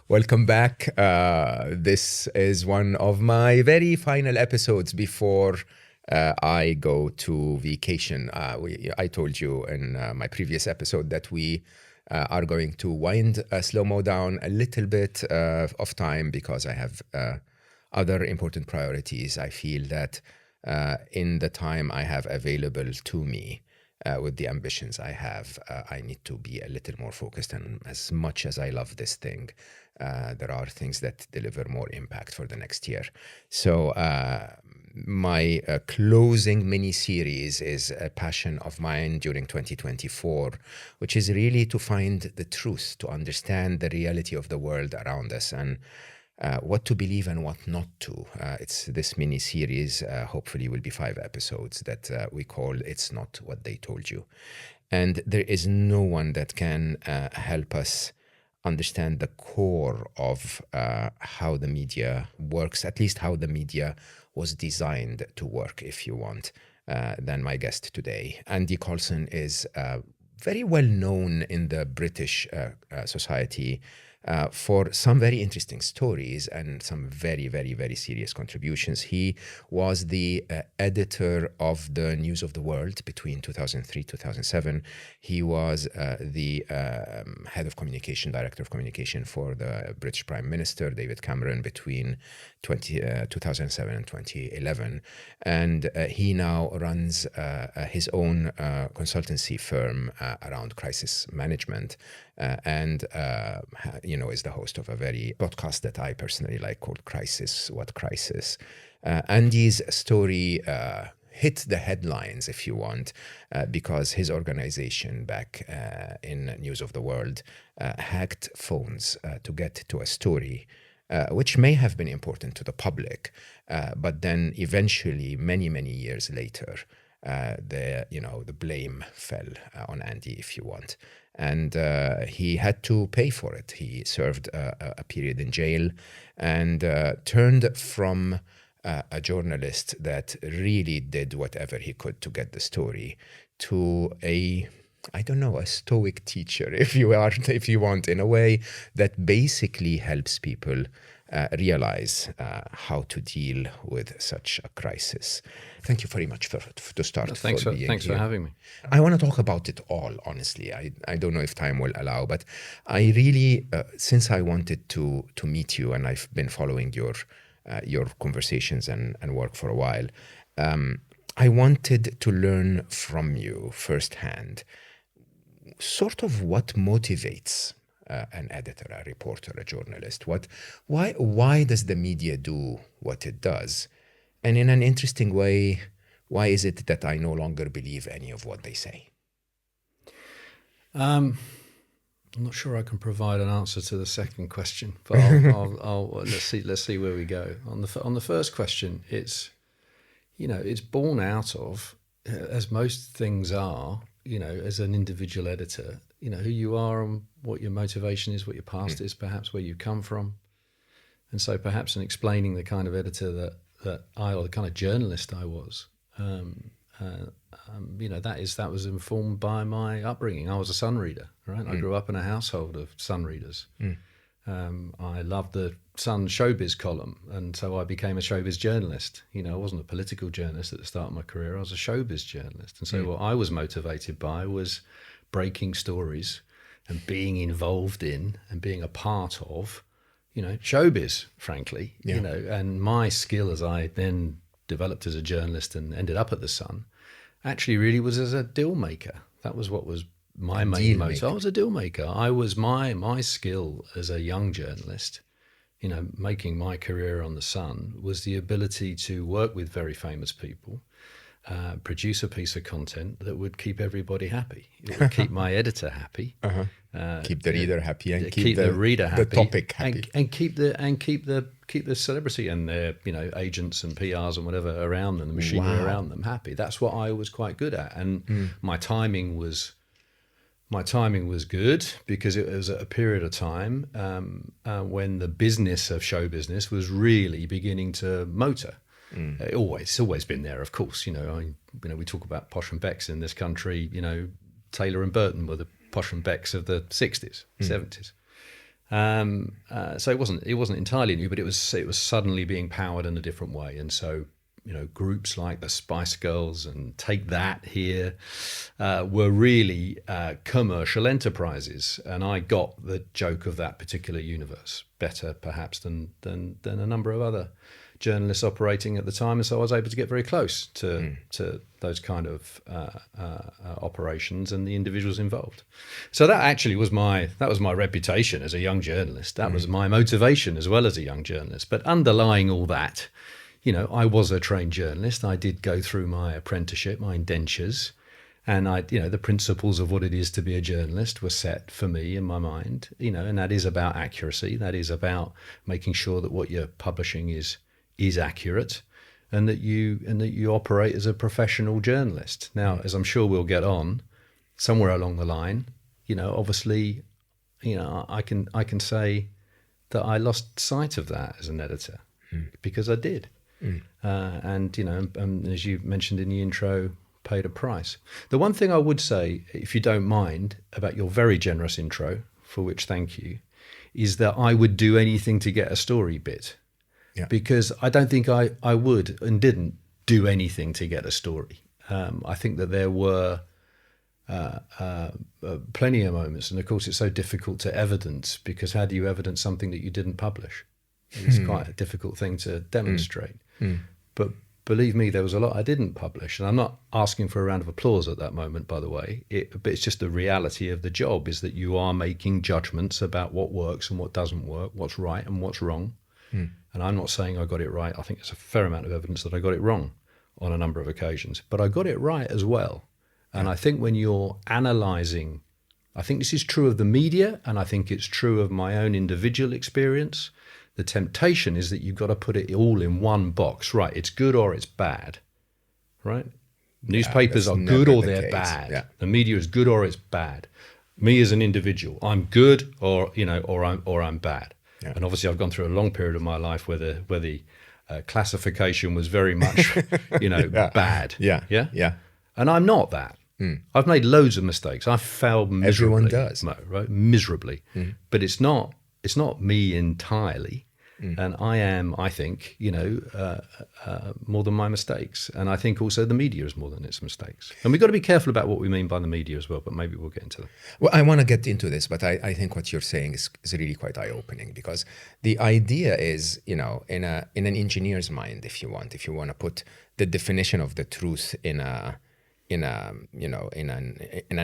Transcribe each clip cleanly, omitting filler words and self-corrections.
Welcome back. This is one of my very final episodes before I go to vacation. I told you in my previous episode that we are going to wind slow-mo down a little bit of time because I have other important priorities. I feel that in the time I have available to me, with the ambitions I have, I need to be a little more focused. And as much as I love this thing, there are things that deliver more impact for the next year. So my closing mini-series is a passion of mine during 2024, which is really to find the truth, to understand the reality of the world around us, and what to believe and what not to. It's this mini-series, hopefully will be 5 episodes, that we call It's Not What They Told You. And there is no one that can help us understand the core of how the media works, at least how the media was designed to work, if you want, than my guest today. Andy Coulson is very well known in the British society for some very interesting stories and some very, very, very serious contributions. He was the editor of the News of the World between 2003 2007. He was the head of communication, director of communication for the British Prime Minister, David Cameron, between 2007 and 2011. And he now runs his own consultancy firm around crisis management. And is the host of a very podcast that I personally like called Crisis, What Crisis? Andy's story hit the headlines, if you want, because his organization back in News of the World hacked phones to get to a story which may have been important to the public, but then eventually, many, many years later, the blame fell on Andy, if you want. And he had to pay for it. He served a period in jail and turned from a journalist that really did whatever he could to get the story to a stoic teacher, if you want, in a way that basically helps people realize how to deal with such a crisis. Thank you very much to start. Thanks for having me. I want to talk about it all, honestly. I don't know if time will allow, but I really, since I wanted to meet you, and I've been following your conversations and work for a while, I wanted to learn from you firsthand sort of what motivates an editor, a reporter, a journalist. Why does the media do what it does? And in an interesting way, why is it that I no longer believe any of what they say? I'm not sure I can provide an answer to the second question, but I'll let's see where we go. On the first question, it's born out of, as most things are, as an individual editor, who you are and what your motivation is, what your past is, perhaps where you come from. And so perhaps in explaining the kind of editor that I, or the kind of journalist I was, that was informed by my upbringing. I was a Sun reader, right? I grew up in a household of Sun readers. I loved the Sun showbiz column, and so I became a showbiz journalist. I wasn't a political journalist at the start of my career. I was a showbiz journalist. And so what I was motivated by was breaking stories and being involved in and being a part of, showbiz, frankly. And my skill, as I then developed as a journalist and ended up at the Sun, actually really was as a deal maker. That was what was my main motive. I was a deal maker. I was my skill as a young journalist, making my career on the Sun, was the ability to work with very famous people, produce a piece of content that would keep everybody happy. It would keep my editor happy, keep the reader happy, and keep the reader happy, the topic happy, and keep the celebrity and their agents and PRs and whatever around them, the machinery around them happy. That's what I was quite good at, and my timing was good because it was at a period of time when the business of show business was really beginning to motor. It's always been there, of course. We talk about Posh and Becks in this country. Taylor and Burton were the Posh and Becks of the 60s, 70s. So it wasn't entirely new, but it was suddenly being powered in a different way. And so, groups like the Spice Girls and Take That here were really commercial enterprises, and I got the joke of that particular universe better, perhaps, than a number of other journalists operating at the time, and so I was able to get very close to those kind of operations and the individuals involved. So that actually was my reputation as a young journalist. That was my motivation as well as a young journalist. But underlying all that, I was a trained journalist. I did go through my apprenticeship, my indentures, and the principles of what it is to be a journalist were set for me in my mind. And that is about accuracy. That is about making sure that what you're publishing is accurate, and that you operate as a professional journalist. Now, as I'm sure we'll get on, somewhere along the line, obviously, I can say that I lost sight of that as an editor because I did. And as you mentioned in the intro, paid a price. The one thing I would say, if you don't mind, about your very generous intro, for which thank you, is that I would do anything to get a story bit. Yeah. Because I don't think I would and didn't do anything to get a story. I think that there were plenty of moments, and of course it's so difficult to evidence, because how do you evidence something that you didn't publish? It's quite a difficult thing to demonstrate. But believe me, there was a lot I didn't publish, and I'm not asking for a round of applause at that moment, by the way. But it's just the reality of the job, is that you are making judgments about what works and what doesn't work, what's right and what's wrong. And I'm not saying I got it right. I think there's a fair amount of evidence that I got it wrong on a number of occasions, but I got it right as well. And I think when you're analysing, I think this is true of the media, and I think it's true of my own individual experience. The temptation is that you've got to put it all in one box, right? It's good or it's bad, right? Newspapers are good or they're bad. Yeah. The media is good or it's bad. Me as an individual, I'm good or I'm bad. Yeah. And obviously, I've gone through a long period of my life where the classification was very much, bad. Yeah. And I'm not that. I've made loads of mistakes. I've failed miserably. Everyone does, right? Miserably. But it's not me entirely. And I am, I think, more than my mistakes. And I think also the media is more than its mistakes. And we've got to be careful about what we mean by the media as well, but maybe we'll get into that. Well, I want to get into this, but I think what you're saying is really quite eye-opening, because the idea is, in an engineer's mind, if you want to put the definition of the truth in an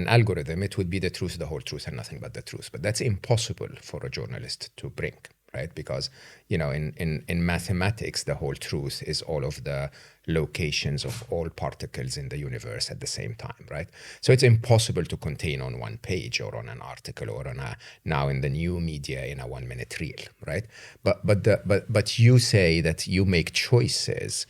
algorithm, it would be the truth, the whole truth, and nothing but the truth. But that's impossible for a journalist to bring, right? Because, in mathematics, the whole truth is all of the locations of all particles in the universe at the same time, right? So it's impossible to contain on one page or on an article or on now in the new media in a 1-minute reel, right? But you say that you make choices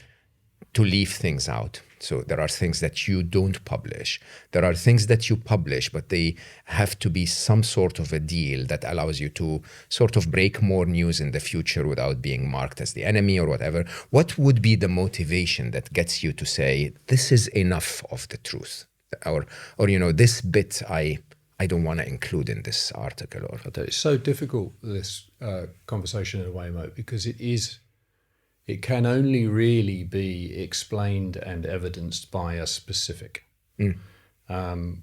to leave things out. So there are things that you don't publish. There are things that you publish, but they have to be some sort of a deal that allows you to sort of break more news in the future without being marked as the enemy or whatever. What would be the motivation that gets you to say, this is enough of the truth? Or this bit I don't want to include in this article? Or it's so difficult, this conversation in a way, Mo, because it can only really be explained and evidenced by a specific. And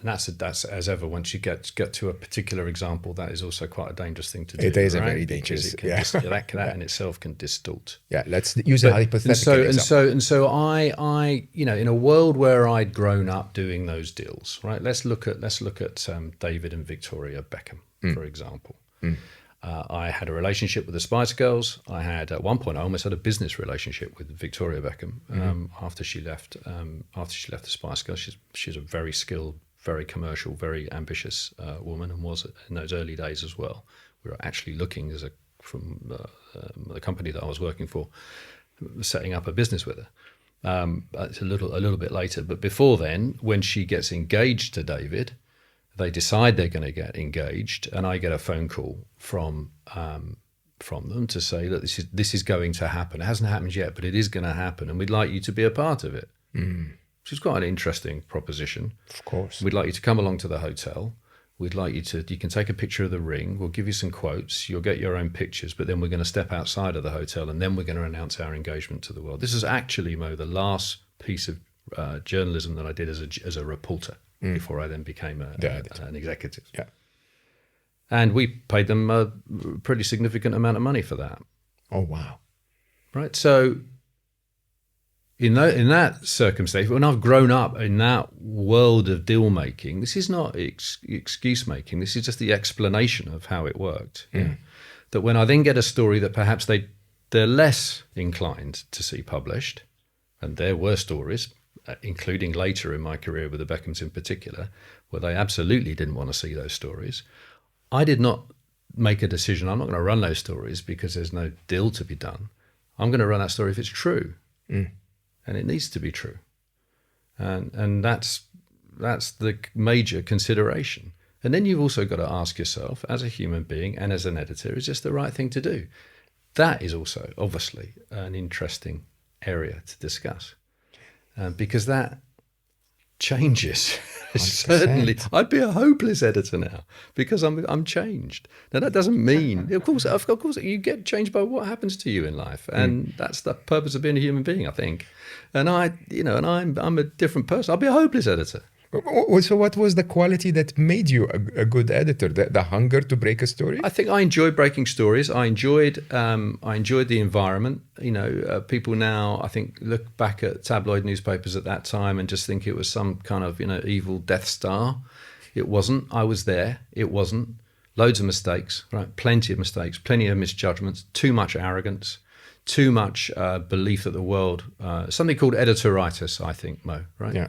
that's as ever, once you get to a particular example, that is also quite a dangerous thing to do. It is a very dangerous, that in itself can distort. Yeah, let's use a hypothetical example. And so I in a world where I'd grown up doing those deals, right? Let's look at David and Victoria Beckham, for example. I had a relationship with the Spice Girls. I had, at one point, I almost had a business relationship with Victoria Beckham after she left. The Spice Girls, she's a very skilled, very commercial, very ambitious woman, and was in those early days as well. We were actually looking from the company that I was working for, setting up a business with her. It's a little bit later, but before then, when she gets engaged to David, they decide they're going to get engaged, and I get a phone call from them to say that this is going to happen. It hasn't happened yet, but it is going to happen, and we'd like you to be a part of it. Which is quite an interesting proposition. Of course. We'd like you to come along to the hotel. we'd like you can take a picture of the ring, we'll give you some quotes, you'll get your own pictures, but then we're going to step outside of the hotel and then we're going to announce our engagement to the world. This is actually, Mo, the last piece of journalism that I did as a reporter before I then became an executive. Yeah. And we paid them a pretty significant amount of money for that. Oh, wow. Right. So in that circumstance, when I've grown up in that world of deal making, this is not excuse making. This is just the explanation of how it worked. Yeah. That when I then get a story that perhaps they're less inclined to see published, and there were stories, including later in my career with the Beckhams in particular, where they absolutely didn't want to see those stories. I did not make a decision. I'm not going to run those stories because there's no deal to be done. I'm going to run that story if it's true. And it needs to be true. And that's the major consideration. And then you've also got to ask yourself, as a human being and as an editor, is this the right thing to do? That is also, obviously, an interesting area to discuss. Because that changes. Certainly, I'd be a hopeless editor now because I'm changed. Now that doesn't mean, of course, you get changed by what happens to you in life, and that's the purpose of being a human being, I think. And I'm a different person. I'll be a hopeless editor. So what was the quality that made you a good editor? The hunger to break a story? I think I enjoyed breaking stories. I enjoyed the environment. People now, I think, look back at tabloid newspapers at that time and just think it was some kind of, evil Death Star. It wasn't. I was there. It wasn't. Loads of mistakes, right? Plenty of mistakes, plenty of misjudgments, too much arrogance, too much belief that the world, something called editoritis, I think, Mo, right? Yeah.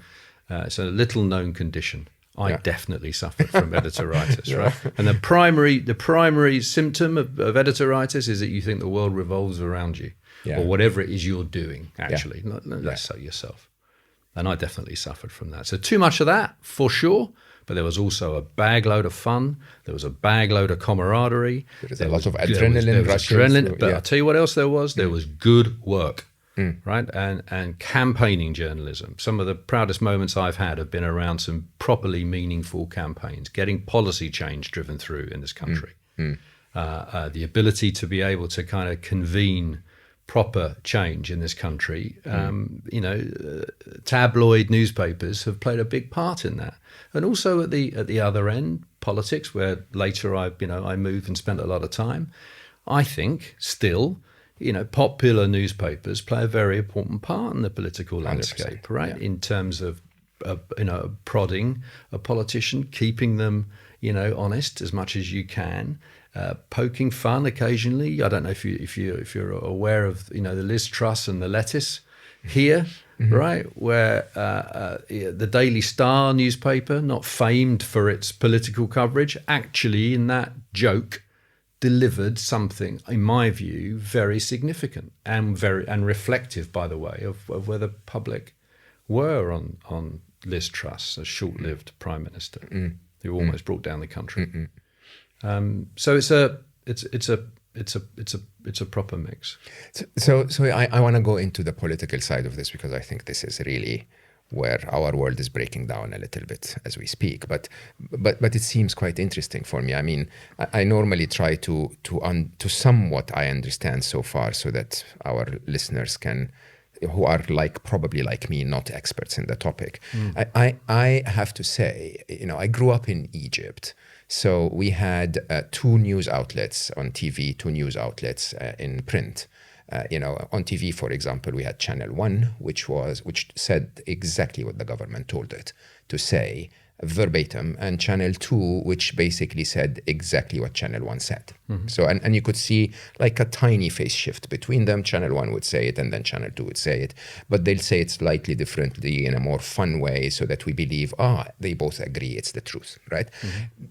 It's a little known condition. I definitely suffered from editoritis, right? And the primary symptom of editoritis is that you think the world revolves around you, or whatever it is you're doing, actually, less so yourself. And I definitely suffered from that. So too much of that, for sure. But there was also a bag load of fun. There was a bag load of camaraderie. There was a lot of adrenaline rushing. But I'll tell you what else there was. There was good work. Right, and campaigning journalism. Some of the proudest moments I've had have been around some properly meaningful campaigns, getting policy change driven through in this country. The ability to be able to kind of convene proper change in this country. Tabloid newspapers have played a big part in that, and also at the other end, politics, where later I moved and spent a lot of time. I think still, popular newspapers play a very important part in the political landscape, right? Yeah. In terms of, prodding a politician, keeping them, honest as much as you can, poking fun occasionally. I don't know if you're aware of, the Liz Truss and the lettuce here, right? Where the Daily Star newspaper, not famed for its political coverage, actually in that joke delivered something, in my view, very significant and reflective, by the way, of where the public were on Liz Truss, a short-lived prime minister who almost brought down the country. So it's a proper mix. So I want to go into the political side of this because I think this is really where our world is breaking down a little bit as we speak, but it seems quite interesting for me. I mean, I normally try to somewhat I understand so far, so that our listeners can, who are probably like me, not experts in the topic. I have to say, I grew up in Egypt, so we had 2 news outlets on TV, 2 news outlets in print. On TV, for example, we had Channel 1, which said exactly what the government told it to say, verbatim, and Channel 2, which basically said exactly what Channel 1 said. So, and you could see like a tiny phase shift between them. Channel 1 would say it, and then Channel 2 would say it, but they'll say it slightly differently in a more fun way so that we believe, they both agree, it's the truth, right?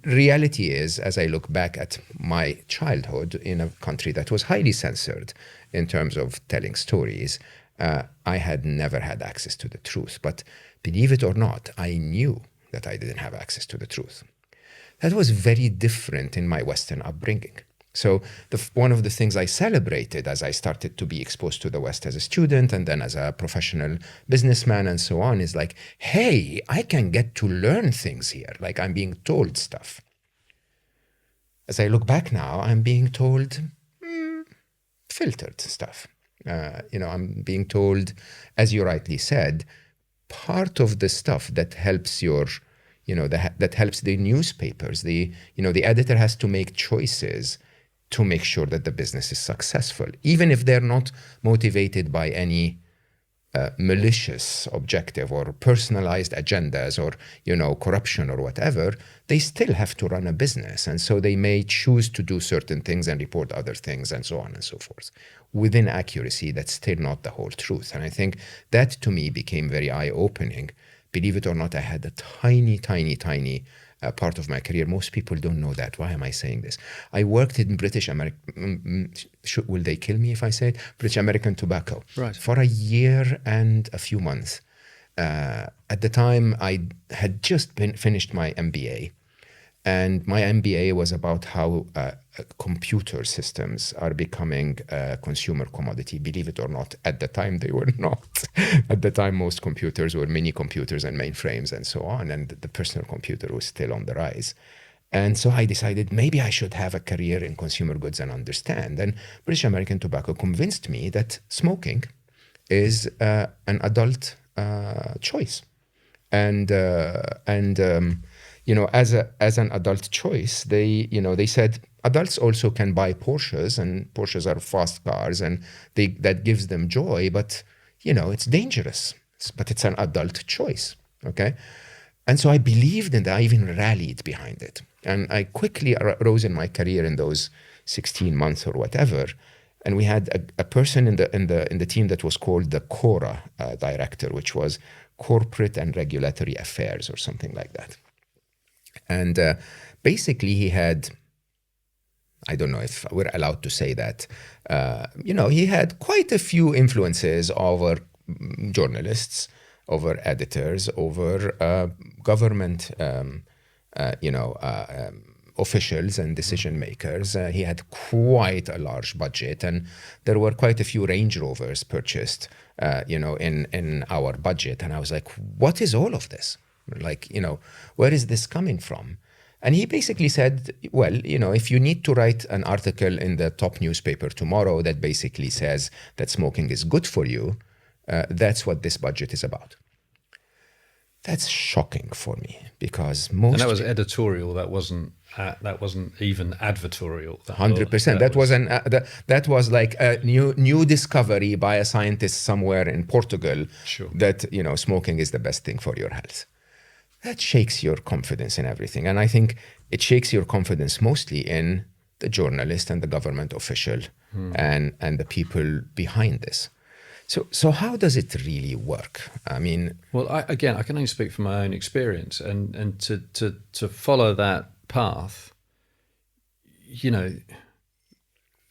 Reality is, as I look back at my childhood in a country that was highly censored in terms of telling stories, I had never had access to the truth. But believe it or not, I knew that I didn't have access to the truth. That was very different in my Western upbringing. So one of the things I celebrated as I started to be exposed to the West as a student and then as a professional businessman and so on is like, hey, I can get to learn things here. Like I'm being told stuff. as I look back now, I'm being told filtered stuff. I'm being told, as you rightly said, part of the stuff that helps that helps the newspapers. The editor has to make choices to make sure that the business is successful, even if they're not motivated by any malicious objective or personalized agendas or corruption or whatever. They still have to run a business, and so they may choose to do certain things and report other things and so on and so forth. Within accuracy, that's still not the whole truth. And I think that to me became very eye-opening. Believe it or not, I had a tiny part of my career. Most people don't know that. Why am I saying this? I worked in British American, will they kill me if I say it? British American Tobacco. Right. For a year and a few months. At the time, I had just finished my MBA. And my MBA was about how computer systems are becoming a consumer commodity. Believe it or not, at the time they were not. At the time, most computers were mini computers and mainframes and so on, and the personal computer was still on the rise. And so I decided maybe I should have a career in consumer goods and understand. And British American Tobacco convinced me that smoking is an adult choice. And as an adult choice, they said adults also can buy Porsches, and Porsches are fast cars, and that gives them joy, but it's dangerous. But it's an adult choice, okay? And so I believed in that. I even rallied behind it, and I quickly rose in my career in those 16 months or whatever. And we had a person in the team that was called the CORA director, which was Corporate and Regulatory Affairs or something like that. And basically he had, I don't know if we're allowed to say that, he had quite a few influences over journalists, over editors, over government, officials and decision makers. He had quite a large budget, and there were quite a few Range Rovers purchased, in our budget. And I was like, what is all of this? Like, where is this coming from? And he basically said, well, if you need to write an article in the top newspaper tomorrow that basically says that smoking is good for you, that's what this budget is about. That's shocking for me, because most... And that was editorial. That wasn't even advertorial. 100%. That was like a new discovery by a scientist somewhere in Portugal. Sure. That smoking is the best thing for your health. That shakes your confidence in everything, and I think it shakes your confidence mostly in the journalist and the government official and the people behind this. So how does it really work? I mean, well, I can only speak from my own experience, and to follow that path,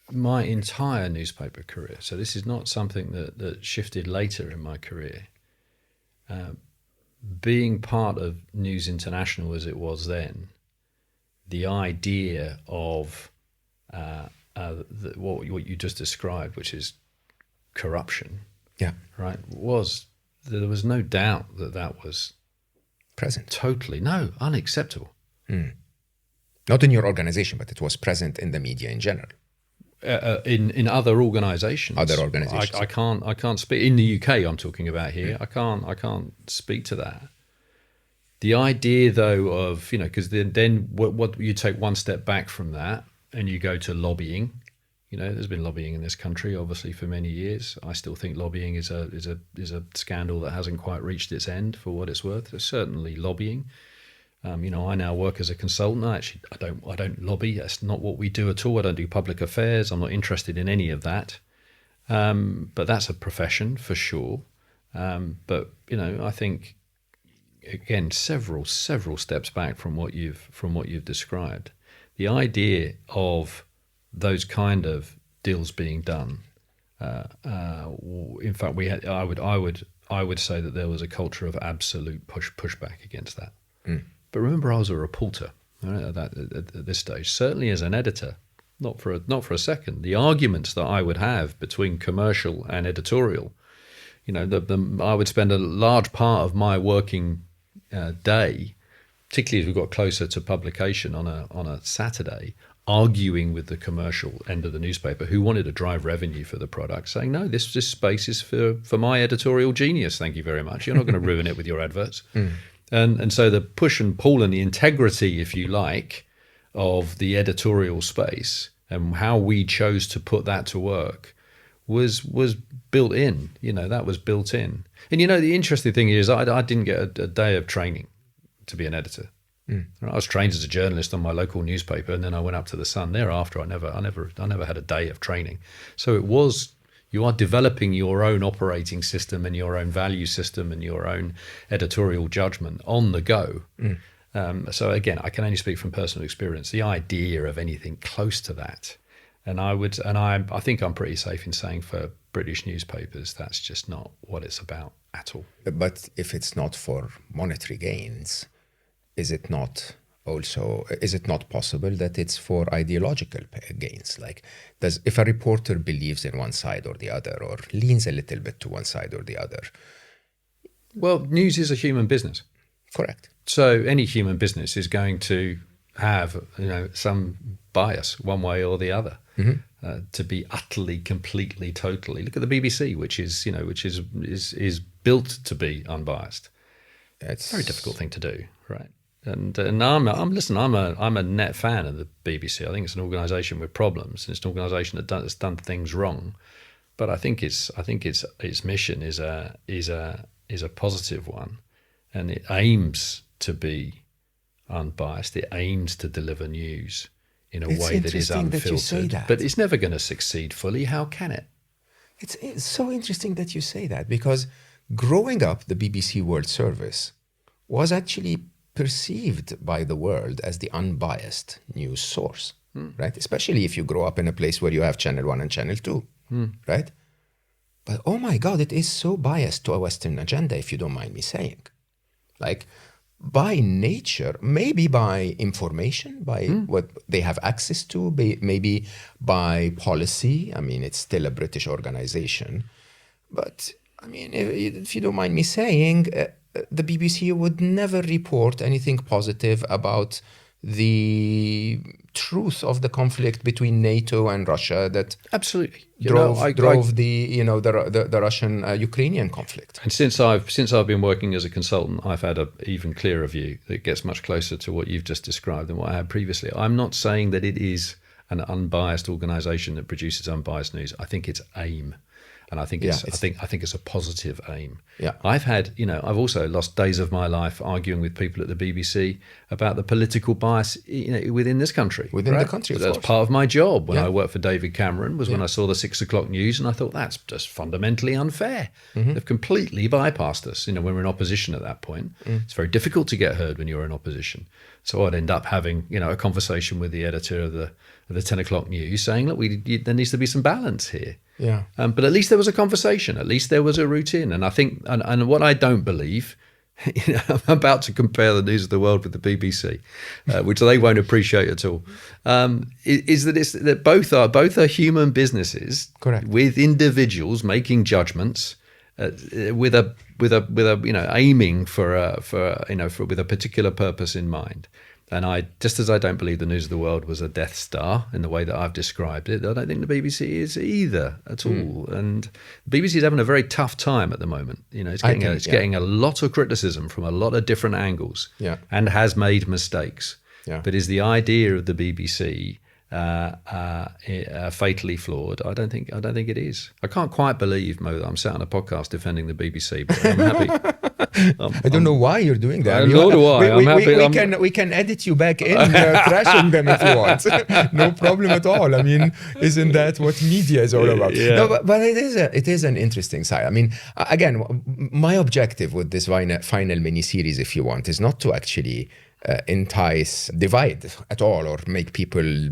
my entire newspaper career. So this is not something that shifted later in my career. Being part of News International as it was then, the idea of what you just described, which is corruption, right, there was no doubt that was present. Totally, unacceptable. Not in your organization, but it was present in the media in general. In other organisations. I can't speak in the UK. I'm talking about here. I can't speak to that. The idea, though, of because then what you take one step back from that and you go to lobbying. There's been lobbying in this country, obviously, for many years. I still think lobbying is a scandal that hasn't quite reached its end, for what it's worth. There's certainly lobbying. I now work as a consultant. I don't lobby. That's not what we do at all. I don't do public affairs. I'm not interested in any of that. But that's a profession for sure. But I think again several steps back from what you've described. The idea of those kind of deals being done. In fact, I would say that there was a culture of absolute pushback against that. But remember, I was a reporter at this stage. Certainly as an editor, not for a second. The arguments that I would have between commercial and editorial, I would spend a large part of my working day particularly as we got closer to publication on a Saturday, arguing with the commercial end of the newspaper who wanted to drive revenue for the product, saying, no, this space is for my editorial genius, thank you very much. You're not going to ruin it with your adverts. And so the push and pull and the integrity, if you like, of the editorial space and how we chose to put that to work was built in. That was built in. And the interesting thing is I didn't get a day of training to be an editor. I was trained as a journalist on my local newspaper, and then I went up to the Sun. Thereafter, I never had a day of training. So you are developing your own operating system and your own value system and your own editorial judgment on the go. So again, I can only speak from personal experience. The idea of anything close to that, and I think I'm pretty safe in saying for British newspapers, that's just not what it's about at all. But if it's not for monetary gains, is it not possible that it's for ideological gains? Like, if a reporter believes in one side or the other, or leans a little bit to one side or the other? Well, news is a human business. Correct. So any human business is going to have some bias one way or the other. To be utterly, completely, totally. Look at the BBC, which is built to be unbiased. It's a very difficult thing to do, right? And I'm a net fan of the BBC. I think it's an organisation with problems, and it's an organisation that's done things wrong. But I think its mission is a positive one, and it aims to be unbiased. It aims to deliver news in a way that is unfiltered. But it's never going to succeed fully. How can it? It's so interesting that you say that, because growing up, the BBC World Service was actually perceived by the world as the unbiased news source, right? Especially if you grow up in a place where you have Channel 1 and Channel 2, right? But oh my God, it is so biased to a Western agenda, if you don't mind me saying. Like, by nature, maybe by information, by what they have access to, maybe by policy. I mean, it's still a British organization. But, I mean, if you don't mind me saying, the BBC would never report anything positive about the truth of the conflict between NATO and Russia that absolutely drove the Russian Ukrainian conflict. And since I've been working as a consultant, I've had an even clearer view that gets much closer to what you've just described than what I had previously. I'm not saying that it is an unbiased organisation that produces unbiased news. I think it's aim. And I think it's a positive aim. Yeah. I've also lost days of my life arguing with people at the BBC about the political bias, within this country. Within the country, of course. That's part of my job when I worked for David Cameron, was when I saw the 6 o'clock news, and I thought that's just fundamentally unfair. They've completely bypassed us. When we're in opposition at that point, it's very difficult to get heard when you're in opposition. So I'd end up having, a conversation with the editor of the 10 o'clock news saying, look, there needs to be some balance here. Yeah. But at least there was a conversation. At least there was a routine. And I think, and what I don't believe, I'm about to compare the News of the World with the BBC, which they won't appreciate at all, is that both are human businesses. Correct. With individuals making judgments, with a aiming with a particular purpose in mind. And just as I don't believe the News of the World was a Death Star in the way that I've described it, I don't think the BBC is either at all. And the BBC is having a very tough time at the moment. It's getting a lot of criticism from a lot of different angles, and has made mistakes. Yeah. But is the idea of the BBC fatally flawed? I don't think it is. I can't quite believe, Mo, that I'm sat on a podcast defending the BBC, but I'm happy. I don't know why you're doing that. Nor do I. I'm happy. We can edit you back in, trashing them if you want. No problem at all. I mean, isn't that what media is all about? Yeah. No, but it is an interesting side. I mean, again, my objective with this final mini-series, if you want, is not to actually divide at all, or make people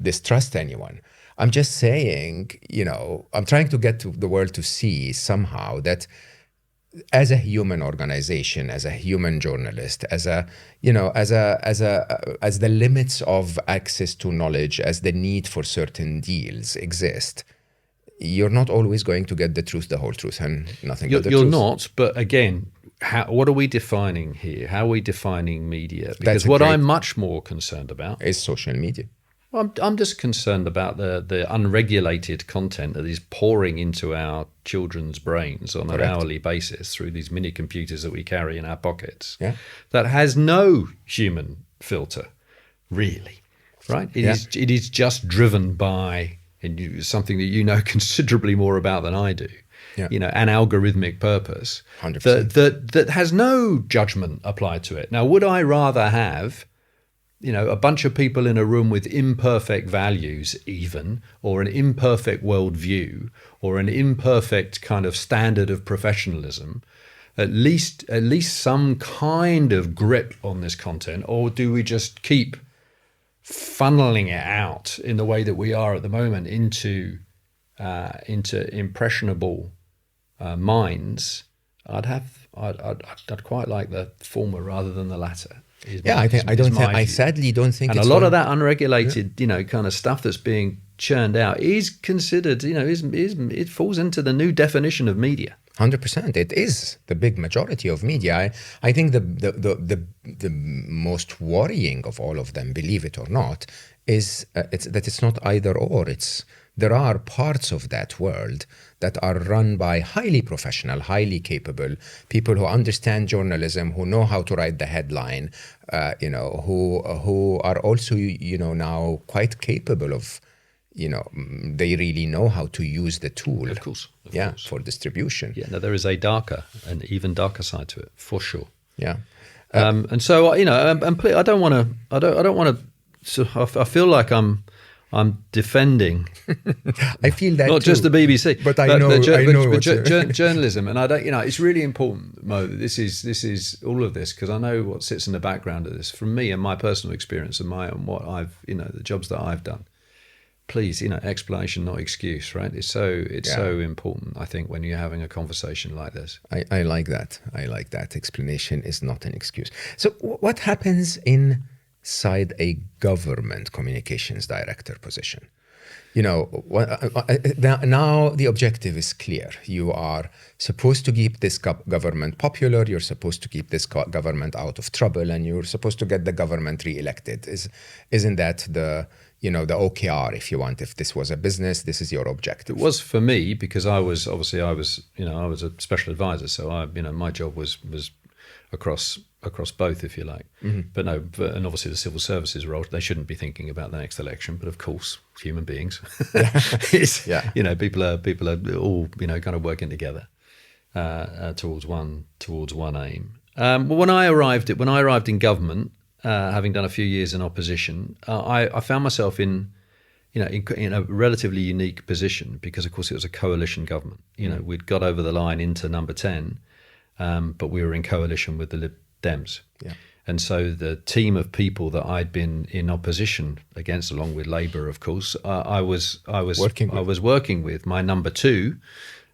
distrust anyone. I'm just saying, I'm trying to get to the world to see somehow that as a human organization, as a human journalist, as the limits of access to knowledge, as the need for certain deals exist, you're not always going to get the truth, the whole truth, and nothing but the truth. You're not, but again, what are we defining here? How are we defining media? Because That's I'm much more concerned about is social media. Well, I'm just concerned about the unregulated content that is pouring into our children's brains on an hourly basis through these mini computers that we carry in our pockets. Yeah. That has no human filter, really, right? It is just driven by something that you know considerably more about than I do. Yeah. An algorithmic purpose 100%. that has no judgment applied to it. Now, would I rather have a bunch of people in a room with imperfect values even, or an imperfect worldview, or an imperfect kind of standard of professionalism, at least some kind of grip on this content? Or do we just keep funneling it out in the way that we are at the moment into impressionable minds? I'd quite like the former rather than the latter. I sadly don't think. And a lot of that unregulated, kind of stuff that's being churned out is considered, it falls into the new definition of media. 100%. It is the big majority of media. I think the most worrying of all of them, believe it or not, is it's not either or. There are parts of that world that are run by highly professional, highly capable people who understand journalism, who know how to write the headline, who are also, now quite capable of, they really know how to use the tool. Of course. For distribution. Yeah, no, there is a even darker side to it, for sure. Yeah. And so, I don't want to. So I feel like I'm defending. I feel that not too, just the BBC, but I know journalism, and I don't. It's really important, Mo. That this is all of this, because I know what sits in the background of this. From me and my personal experience and what I've, the jobs that I've done. Please, explanation, not excuse, right? It's so important, I think, when you're having a conversation like this. I like that. I like that. Explanation is not an excuse. So what happens inside a government communications director position? Now the objective is clear. You are supposed to keep this government popular. You're supposed to keep this government out of trouble, and you're supposed to get the government re-elected. Isn't that the OKR, if you want? If this was a business, this is your objective. It was for me, because I was a special advisor, so my job was across both, if you like. Mm-hmm. And obviously the civil services role, they shouldn't be thinking about the next election, but of course, human beings. People are all kind of working together towards one aim. When I arrived in government, having done a few years in opposition, I found myself in a relatively unique position, because of course it was a coalition government. We'd got over the line into number 10, but we were in coalition with the Lib Dems. Yeah. And so the team of people that I'd been in opposition against, along with Labour, of course, I was working with. My number 2,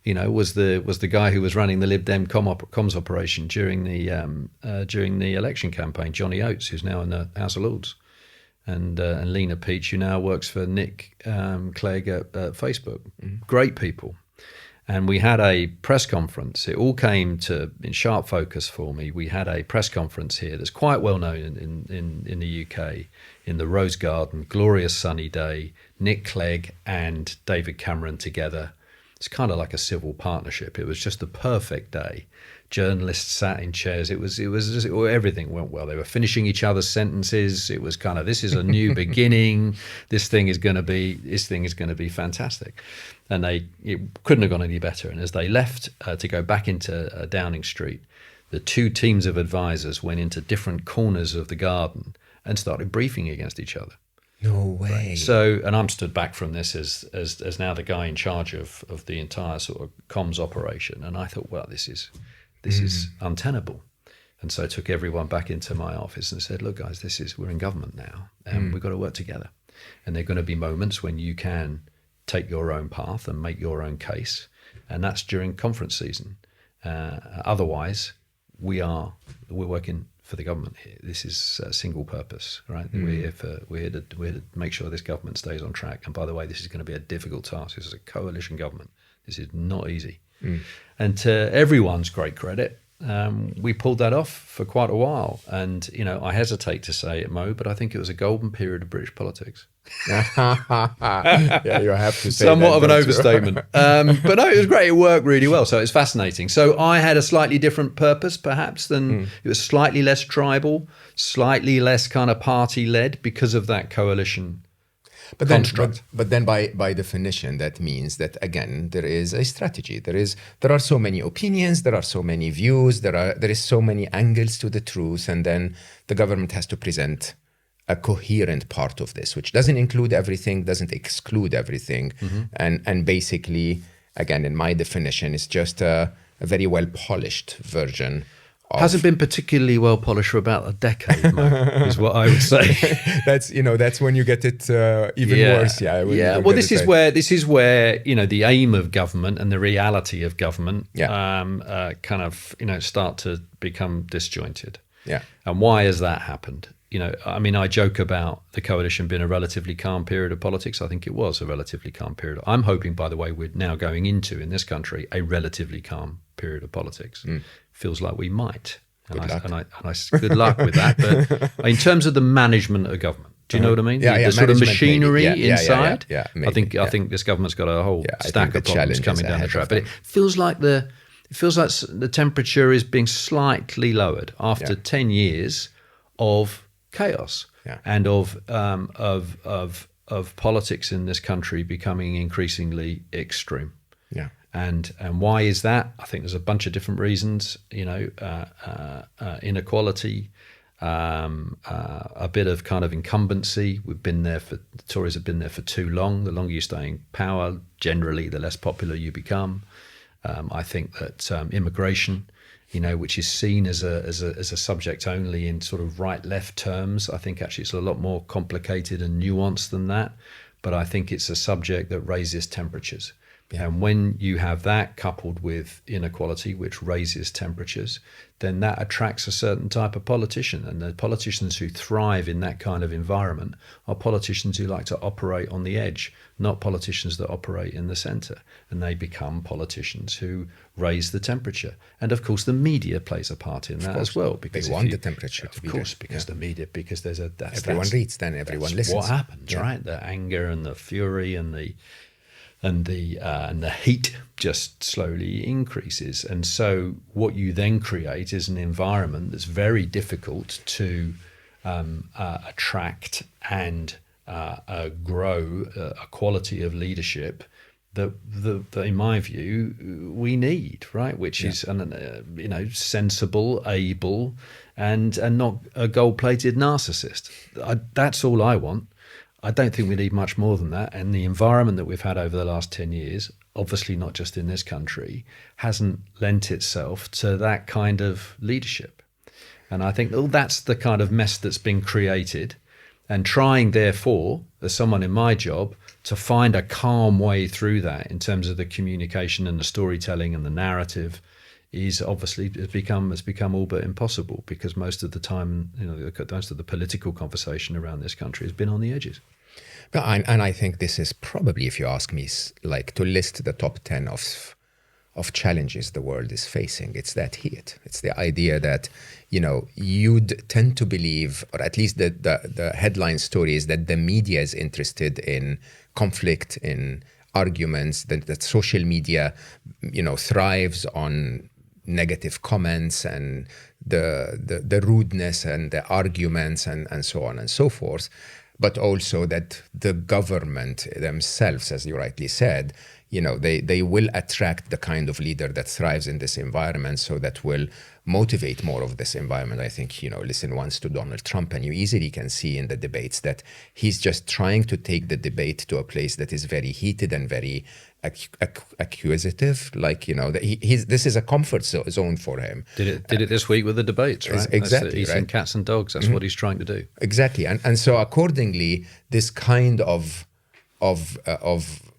was the guy who was running the Lib Dem comms operation during the election campaign, Johnny Oates, who's now in the House of Lords, and Lena Peach, who now works for Nick Clegg at Facebook. Mm. Great people. And we had a press conference. It all came in sharp focus for me. We had a press conference here that's quite well known in the UK, in the Rose Garden, glorious sunny day, Nick Clegg and David Cameron together. It's kind of like a civil partnership. It was just the perfect day. Journalists sat in chairs. It was just, everything went well. They were finishing each other's sentences. It was kind of, this is a new beginning. This thing is going to be fantastic. And it couldn't have gone any better. And as they left to go back into Downing Street, the 2 teams of advisors went into different corners of the garden and started briefing against each other. No way. Right. So, and I'm stood back from this as now the guy in charge of the entire sort of comms operation. And I thought, well, this is untenable. And so I took everyone back into my office and said, look, guys, we're in government now, and we've got to work together. And there are going to be moments when you can take your own path and make your own case. And that's during conference season. Otherwise, we're working for the government here. This is a single purpose, right? We're here to make sure this government stays on track. And by the way, this is going to be a difficult task. This is a coalition government. This is not easy. And to everyone's great credit, we pulled that off for quite a while. And, I hesitate to say it, Mo, but I think it was a golden period of British politics. Yeah, you have to say somewhat that, of an don't you? overstatement. But no, it was great. It worked really well. So it's fascinating. So I had a slightly different purpose, perhaps, than it was slightly less tribal, slightly less kind of party-led because of that coalition construct. But then by definition, that means that, again, there is a strategy. There are so many opinions, there are so many views, there is so many angles to the truth, and then the government has to present a coherent part of this, which doesn't include everything, doesn't exclude everything. And basically, again, in my definition, it's just a very well-polished version. Hasn't been particularly well polished for about a decade, Mike, is what I would say. That's when you get it even worse. Well, this is where the aim of government and the reality of government kind of start to become disjointed. Yeah. And why has that happened? I joke about the coalition being a relatively calm period of politics. I think it was a relatively calm period. I'm hoping, by the way, we're now going into, in this country, a relatively calm period of politics. Feels like we might. Good luck with that. But in terms of the management of government, do you know what I mean? The sort of machinery inside. I think this government's got a whole stack of problems coming down the track. But it feels like the temperature is being slightly lowered after 10 years of chaos and of politics in this country becoming increasingly extreme. Yeah. And why is that? I think there's a bunch of different reasons. Inequality, a bit of kind of incumbency. The Tories have been there for too long. The longer you stay in power, generally, the less popular you become. I think that immigration, which is seen as a subject only in sort of right-left terms, I think actually it's a lot more complicated and nuanced than that. But I think it's a subject that raises temperatures. Yeah. And when you have that coupled with inequality, which raises temperatures, then that attracts a certain type of politician. And the politicians who thrive in that kind of environment are politicians who like to operate on the edge, not politicians that operate in the centre. And they become politicians who raise the temperature. And of course, the media plays a part in that as well. Because they want the temperature to be there. Of course, because the media, because there's a... everyone reads, then everyone listens. What happens, right? The anger and the fury and the heat just slowly increases. And so what you then create is an environment that's very difficult to attract and grow a quality of leadership that in my view, we need, right? Which is, sensible, able, and not a gold-plated narcissist. That's all I want. I don't think we need much more than that. And the environment that we've had over the last 10 years, obviously not just in this country, hasn't lent itself to that kind of leadership. And I think that's the kind of mess that's been created. And trying, therefore, as someone in my job, to find a calm way through that in terms of the communication and the storytelling and the narrative is obviously has become all but impossible, because most of the time, most of the political conversation around this country has been on the edges. And I think this is probably, if you ask me, like to list the top 10 of challenges the world is facing, it's that heat. It's the idea that, you'd tend to believe, or at least the headline story is that the media is interested in conflict, in arguments, that social media, thrives on negative comments and the rudeness and the arguments and so on and so forth, but also that the government themselves, as you rightly said, they will attract the kind of leader that thrives in this environment, so that will motivate more of this environment. I think, listen once to Donald Trump, and you easily can see in the debates that he's just trying to take the debate to a place that is very heated and very accusative. Like, this is a comfort zone for him. Did it this week with the debates, right? Exactly. Eating cats and dogs. That's what he's trying to do. Exactly. And so accordingly, this kind of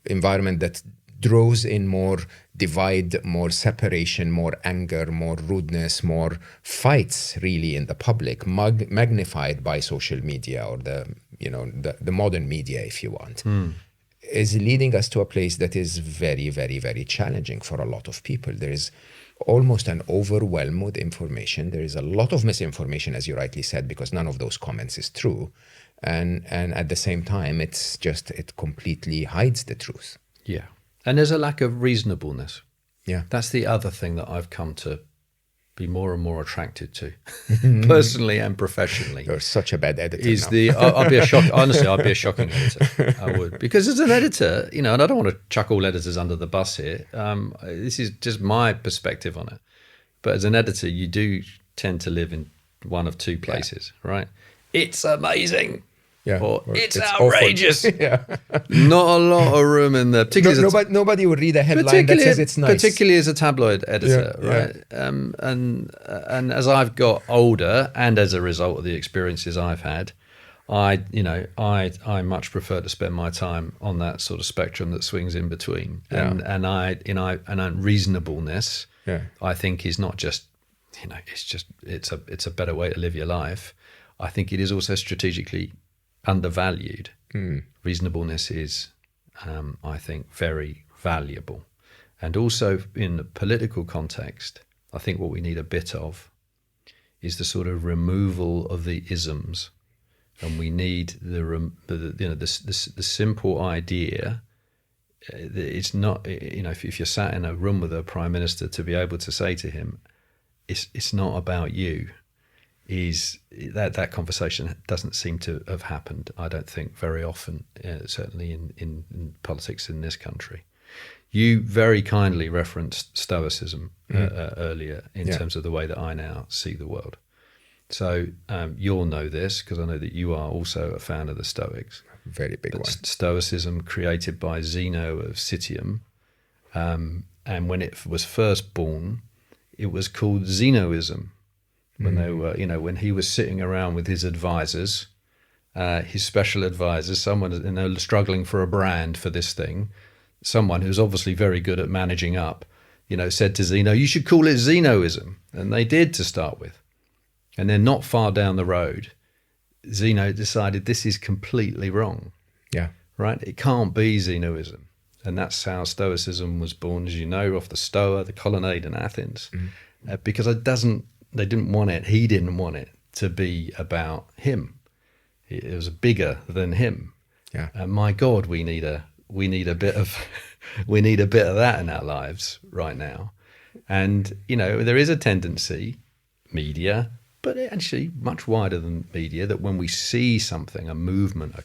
environment that draws in more divide, more separation, more anger, more rudeness, more fights really in the public, magnified by social media or the modern media, if you want, is leading us to a place that is very, very, very challenging for a lot of people. There is almost an overwhelm with information. There is a lot of misinformation, as you rightly said, because none of those comments is true. And at the same time, it completely hides the truth. Yeah. And there's a lack of reasonableness. Yeah. That's the other thing that I've come to be more and more attracted to, personally and professionally. You're such a bad editor. I'd be a shocking editor. I would, because as an editor, and I don't want to chuck all editors under the bus here. This is just my perspective on it. But as an editor, you do tend to live in one of two places, right? It's amazing. Yeah, or it's outrageous. Yeah. Not a lot of room in there. Nobody would read a headline that says it's nice. Particularly as a tabloid editor, right? And as I've got older, and as a result of the experiences I've had, I much prefer to spend my time on that sort of spectrum that swings in between. And reasonableness, I think, is not just, it's a better way to live your life. I think it is also strategically undervalued. Reasonableness is, I think, very valuable. And also in the political context, I think what we need a bit of is the sort of removal of the isms. And we need the simple idea that it's not, if you're sat in a room with a prime minister, to be able to say to him, it's not about you. Is that conversation doesn't seem to have happened, I don't think, very often, certainly in politics in this country. You very kindly referenced Stoicism earlier in terms of the way that I now see the world. So you'll know this, because I know that you are also a fan of the Stoics. Very big one. Stoicism, created by Zeno of Citium, and when it was first born, it was called Zenoism. When they were, when he was sitting around with his advisors, his special advisors, someone struggling for a brand for this thing, someone who's obviously very good at managing up, said to Zeno, "You should call it Zenoism," and they did to start with. And then not far down the road, Zeno decided this is completely wrong. Yeah, right. It can't be Zenoism, and that's how Stoicism was born, as you know, off the Stoa, the colonnade in Athens, because they didn't want it. He didn't want it to be about him. It was bigger than him. Yeah. And my God, we need a bit of that in our lives right now. And there is a tendency, media, but actually much wider than media, that when we see something, a movement,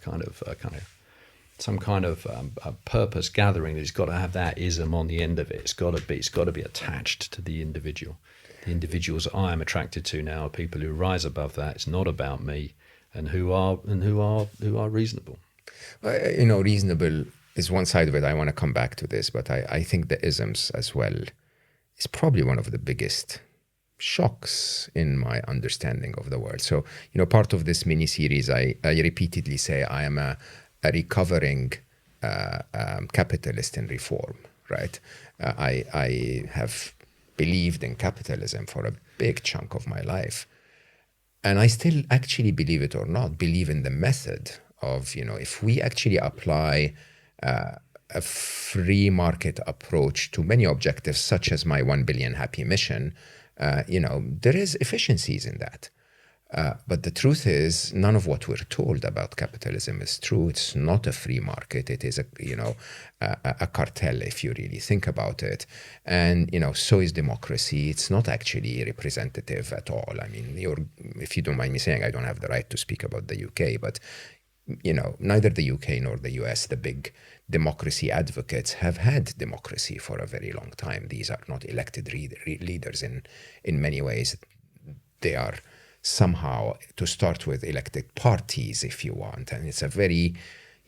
some kind of a purpose gathering, it's got to have that ism on the end of it. It's got to be attached to the individual. The individuals I am attracted to now are people who rise above that. It's not about me, and who are reasonable. Reasonable is one side of it. I want to come back to this, but I think the isms as well is probably one of the biggest shocks in my understanding of the world. So, part of this mini-series, I repeatedly say I am a recovering capitalist in reform, right? I have believed in capitalism for a big chunk of my life. And I still actually, believe it or not, believe in the method of, if we actually apply a free market approach to many objectives, such as my 1 billion happy mission, there is efficiencies in that. But the truth is, none of what we're told about capitalism is true. It's not a free market. It is a cartel, if you really think about it. And so is democracy. It's not actually representative at all. I mean, if you don't mind me saying, I don't have the right to speak about the UK, but neither the UK nor the US, the big democracy advocates, have had democracy for a very long time. These are not elected leaders in many ways. They are somehow, to start with, elected parties, if you want. And it's a very,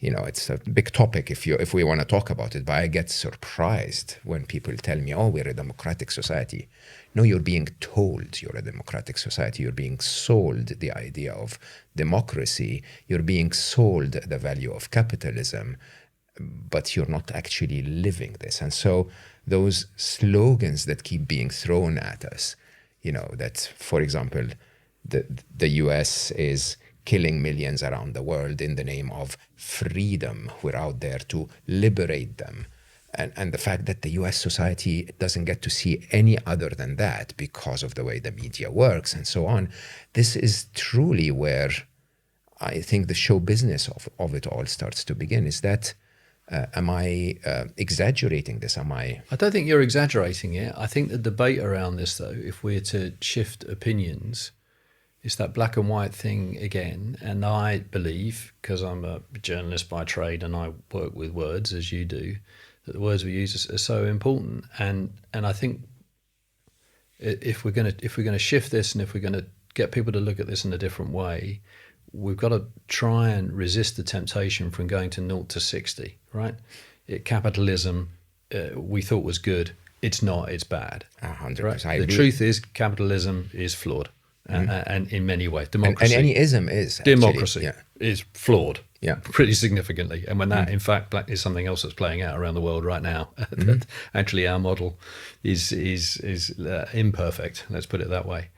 it's a big topic if we want to talk about it. But I get surprised when people tell me, "Oh, we're a democratic society." No, you're being told you're a democratic society. You're being sold the idea of democracy. You're being sold the value of capitalism, but you're not actually living this. And so those slogans that keep being thrown at us, that, for example, the US is killing millions around the world in the name of freedom. We're out there to liberate them. And the fact that the US society doesn't get to see any other than that because of the way the media works and so on, this is truly where I think the show business of it all starts to begin. Is that, am I exaggerating this? I don't think you're exaggerating it. I think the debate around this, though, if we're to shift opinions, it's that black and white thing again. And I believe, because I'm a journalist by trade and I work with words as you do, that the words we use are so important. And I think if we're going to shift this, and if we're going to get people to look at this in a different way, we've got to try and resist the temptation from going to 0 to 60, right? Capitalism, we thought was good. It's not, it's bad. 100%. Right? The truth is capitalism is flawed. And in many ways, democracy. And any ism is. Democracy is flawed. Yeah. Pretty significantly. And when that, in fact, is something else that's playing out around the world right now, that actually our model is imperfect, let's put it that way.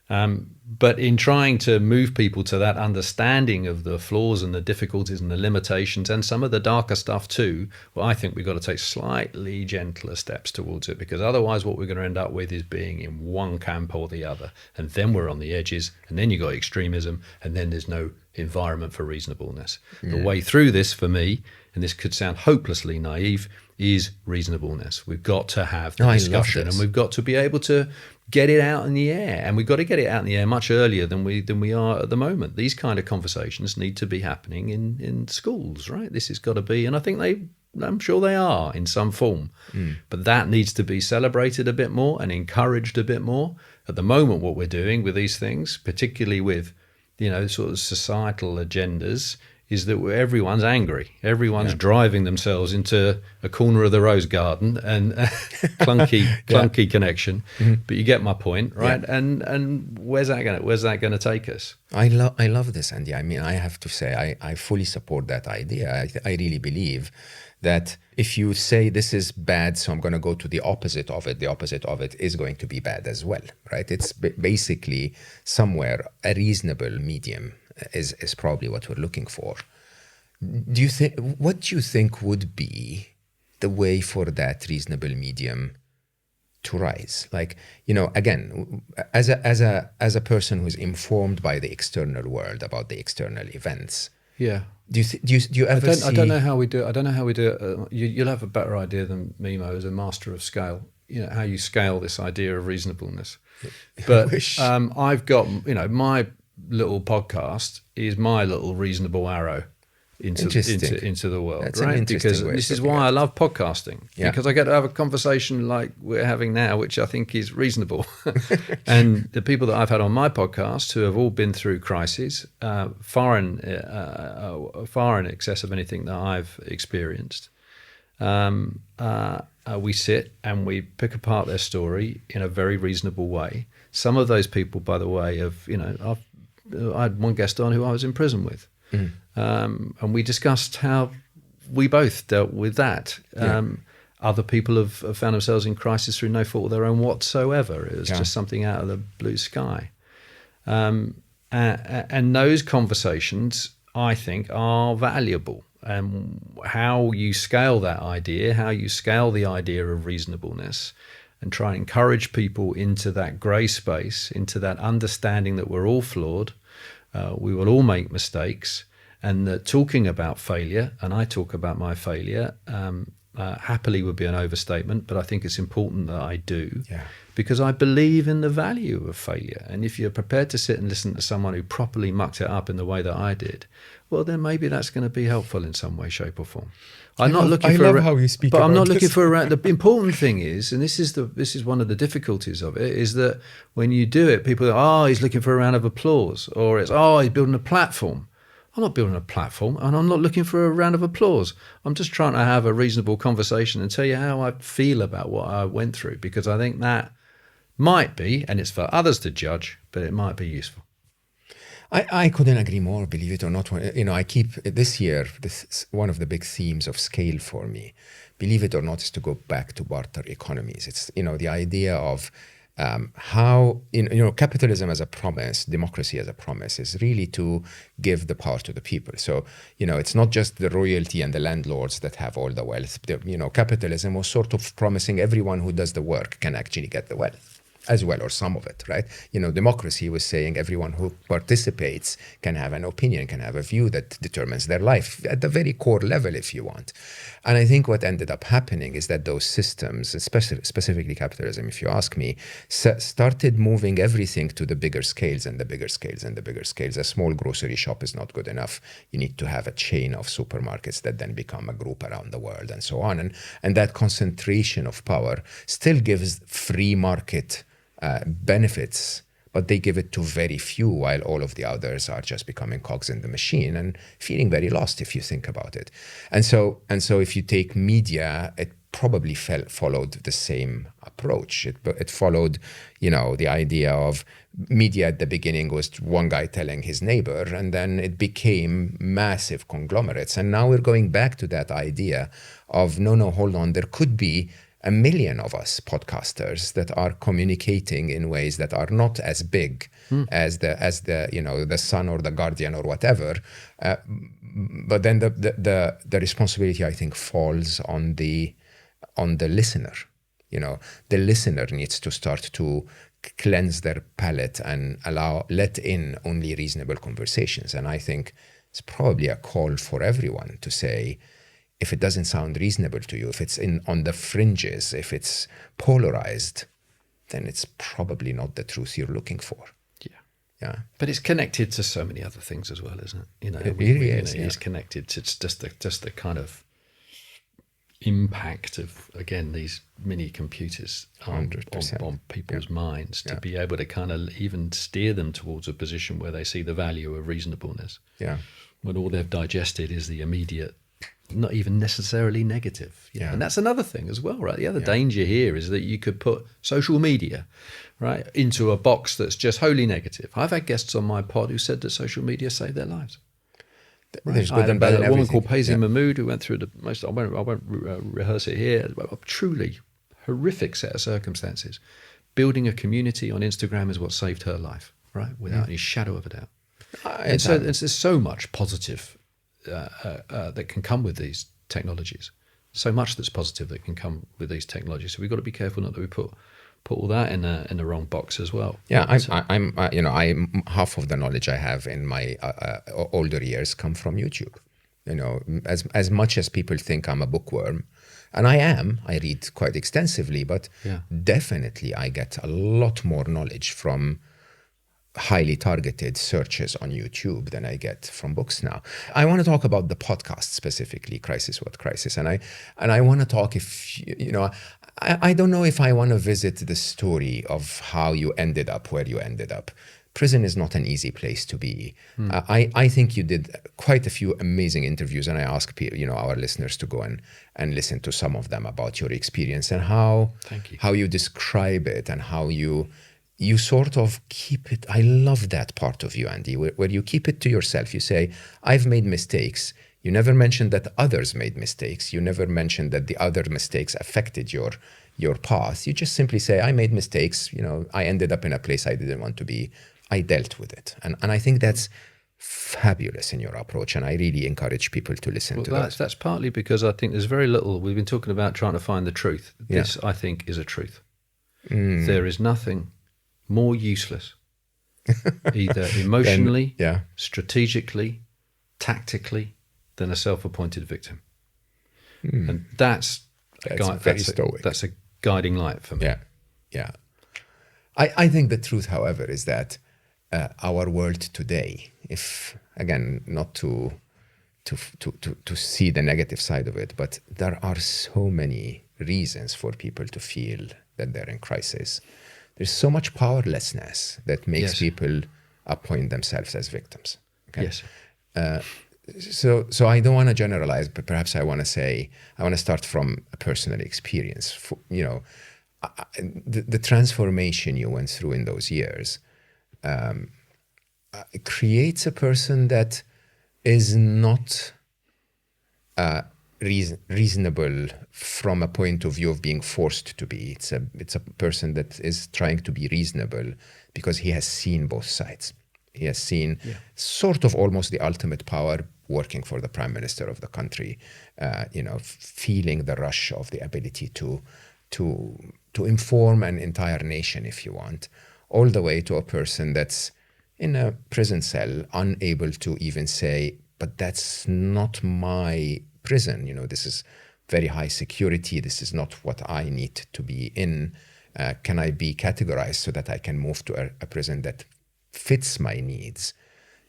But in trying to move people to that understanding of the flaws and the difficulties and the limitations and some of the darker stuff too, well, I think we've got to take slightly gentler steps towards it, because otherwise what we're going to end up with is being in one camp or the other. And then we're on the edges, and then you've got extremism, and then there's no environment for reasonableness. The way through this for me, and this could sound hopelessly naive, is reasonableness. We've got to have the discussion, and we've got to be able to get it out in the air, and we've got to get it out in the air much earlier than we are at the moment. These kind of conversations need to be happening in schools, right? This has got to be, and I think I'm sure they are in some form, but that needs to be celebrated a bit more and encouraged a bit more. At the moment, what we're doing with these things, particularly with, sort of societal agendas, is that everyone's angry. Everyone's driving themselves into a corner of the rose garden and clunky connection. But you get my point, right? Yeah. And where's that going to take us? I love this, Andy. I mean, I have to say, I fully support that idea. I really believe that if you say this is bad, so I'm going to go to the opposite of it, the opposite of it is going to be bad as well, right? It's basically somewhere a reasonable medium is probably what we're looking for. What do you think would be the way for that reasonable medium to rise? Like, again, as a person who's informed by the external world about the external events. Yeah. Do you ever see? I don't know how we do it. I don't know how we do it. You'll have a better idea than me, Mo, as a master of scale. How you scale this idea of reasonableness. But I've got, my little podcast is my little reasonable arrow into the world. That's right? Because this is why I love podcasting. Yeah. Because I get to have a conversation like we're having now, which I think is reasonable. And the people that I've had on my podcast, who have all been through crises, far in excess of anything that I've experienced. We sit and we pick apart their story in a very reasonable way. Some of those people, by the way, I had one guest on who I was in prison with. And we discussed how we both dealt with that. Other people have found themselves in crisis through no fault of their own whatsoever. It was just something out of the blue sky. And those conversations, I think, are valuable. How you scale that idea, how you scale the idea of reasonableness, and try and encourage people into that grey space, into that understanding that we're all flawed, we will all make mistakes, and that talking about failure, and I talk about my failure, happily would be an overstatement, but I think it's important that I do, because I believe in the value of failure. And if you're prepared to sit and listen to someone who properly mucked it up in the way that I did, well, then maybe that's going to be helpful in some way, shape, or form. I love how you speak. But I'm not looking for the important thing is, and this is one of the difficulties of it, is that when you do it, people go, he's looking for a round of applause, or it's he's building a platform. I'm not building a platform, and I'm not looking for a round of applause. I'm just trying to have a reasonable conversation and tell you how I feel about what I went through, because I think that might be, and it's for others to judge, but it might be useful. I couldn't agree more, believe it or not. I keep this year, this one of the big themes of scale for me, believe it or not, is to go back to barter economies. It's, the idea of How capitalism as a promise, democracy as a promise, is really to give the power to the people. So it's not just the royalty and the landlords that have all the wealth. Capitalism was sort of promising everyone who does the work can actually get the wealth as well, or some of it, right? Democracy was saying everyone who participates can have an opinion, can have a view that determines their life at the very core level, if you want. And I think what ended up happening is that those systems, specifically capitalism, if you ask me, started moving everything to the bigger scales and the bigger scales and the bigger scales. A small grocery shop is not good enough. You need to have a chain of supermarkets that then become a group around the world and so on. And that concentration of power still gives free market benefits, but they give it to very few, while all of the others are just becoming cogs in the machine and feeling very lost, if you think about it. And so if you take media, it probably followed the same approach. It followed, the idea of media at the beginning was one guy telling his neighbor, and then it became massive conglomerates. And now we're going back to that idea of, no, hold on, there could be a million of us podcasters that are communicating in ways that are not as big as the Sun or the Guardian or whatever. But then the responsibility, I think, falls on the listener. The listener needs to start to cleanse their palate and let in only reasonable conversations. And I think it's probably a call for everyone to say, if it doesn't sound reasonable to you, if it's on the fringes, if it's polarized, then it's probably not the truth you're looking for. Yeah. But it's connected to so many other things as well, isn't it? It really is. It's connected to just the kind of impact of, again, these mini computers on people's minds, to be able to kind of even steer them towards a position where they see the value of reasonableness. Yeah. When all they've digested is the immediate, not even necessarily negative. And that's another thing as well, right? The other danger here is that you could put social media, right, into a box that's just wholly negative. I've had guests on my pod who said that social media saved their lives. Right. There's good and bad in a woman called everything. Paisley Mahmood who went through the most, I won't rehearse it here, a truly horrific set of circumstances. Building a community on Instagram is what saved her life, right? Without any shadow of a doubt. And so there's so much positive that can come with these technologies. So much that's positive that can come with these technologies. So we've got to be careful not that we put all that in the wrong box as well. Yeah, I'm half of the knowledge I have in my older years come from YouTube. As much as people think I'm a bookworm, and I read quite extensively, but definitely I get a lot more knowledge from highly targeted searches on YouTube than I get from books now. I want to talk about the podcast specifically, Crisis What Crisis, and I want to talk I don't know if I want to visit the story of how you ended up where you ended up. Prison is not an easy place to be. I think you did quite a few amazing interviews, and I ask our listeners to go and listen to some of them about your experience and how you describe it and how you sort of keep it. I love that part of you, Andy, where you keep it to yourself. You say, I've made mistakes. You never mentioned that others made mistakes. You never mentioned that the other mistakes affected your path. You just simply say, I made mistakes. I ended up in a place I didn't want to be. I dealt with it. And I think that's fabulous in your approach. And I really encourage people to listen to that. That's partly because I think there's very little. We've been talking about trying to find the truth. This, I think, is a truth. There is nothing more useless, either emotionally, strategically, tactically, than a self-appointed victim. And that's a guiding light for me. Yeah. I think the truth, however, is that our world today, if again not to see the negative side of it, but there are so many reasons for people to feel that they're in crisis. There's so much powerlessness that makes people appoint themselves as victims. Okay? Yes. So I don't want to generalize, but perhaps I want to start from a personal experience. The transformation you went through in those years creates a person that is not reasonable from a point of view of being forced to be. It's a person that is trying to be reasonable because he has seen both sides. He has seen sort of almost the ultimate power working for the prime minister of the country, feeling the rush of the ability to inform an entire nation, if you want, all the way to a person that's in a prison cell, unable to even say, but that's not my prison. This is very high security. This is not what I need to be in. Can I be categorized so that I can move to a prison that fits my needs?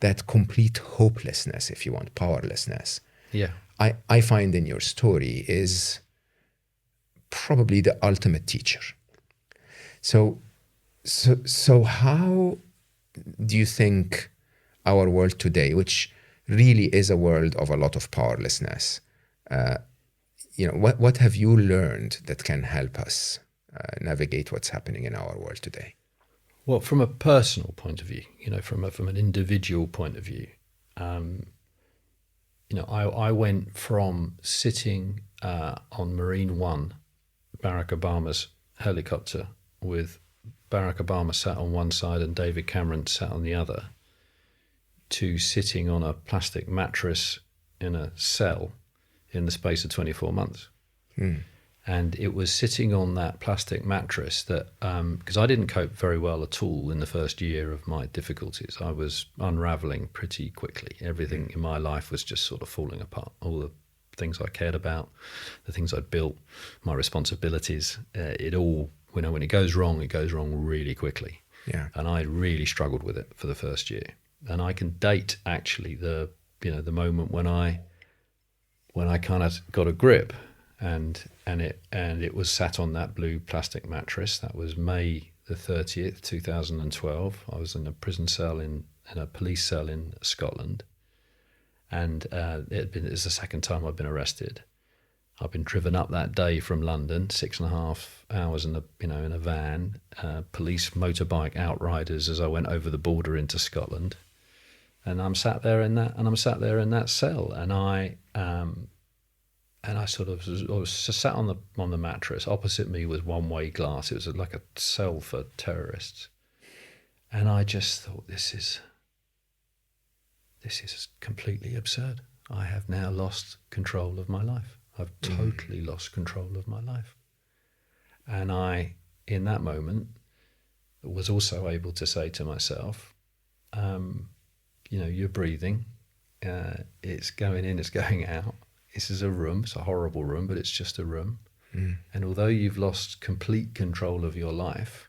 That complete hopelessness, if you want, powerlessness. Yeah. I find in your story is probably the ultimate teacher. So how do you think our world today, which really is a world of a lot of powerlessness, what have you learned that can help us navigate what's happening in our world today? Well, from a personal point of view, from an individual point of view, I went from sitting on Marine One, Barack Obama's helicopter, with Barack Obama sat on one side and David Cameron sat on the other, to sitting on a plastic mattress in a cell in the space of 24 months. And it was sitting on that plastic mattress that, because I didn't cope very well at all in the first year of my difficulties. I was unraveling pretty quickly. Everything in my life was just sort of falling apart. All the things I cared about, the things I'd built, my responsibilities, it all, when it goes wrong really quickly. Yeah. And I really struggled with it for the first year. And I can date actually the moment when I kind of got a grip. And it was sat on that blue plastic mattress. That was May the 30th, 2012. I was in a prison cell in a police cell in Scotland, and it's the second time I've been arrested. I've been driven up that day from London, 6.5 hours in a van, police motorbike outriders as I went over the border into Scotland, and I'm sat there in that cell, and I was sat on the mattress. Opposite me was one-way glass. It was like a cell for terrorists. And I just thought, this is completely absurd. I have now lost control of my life. I've totally lost control of my life. And I, in that moment, was also able to say to myself, you're breathing. It's going in, it's going out. This is a room. It's a horrible room, but it's just a room. And although you've lost complete control of your life,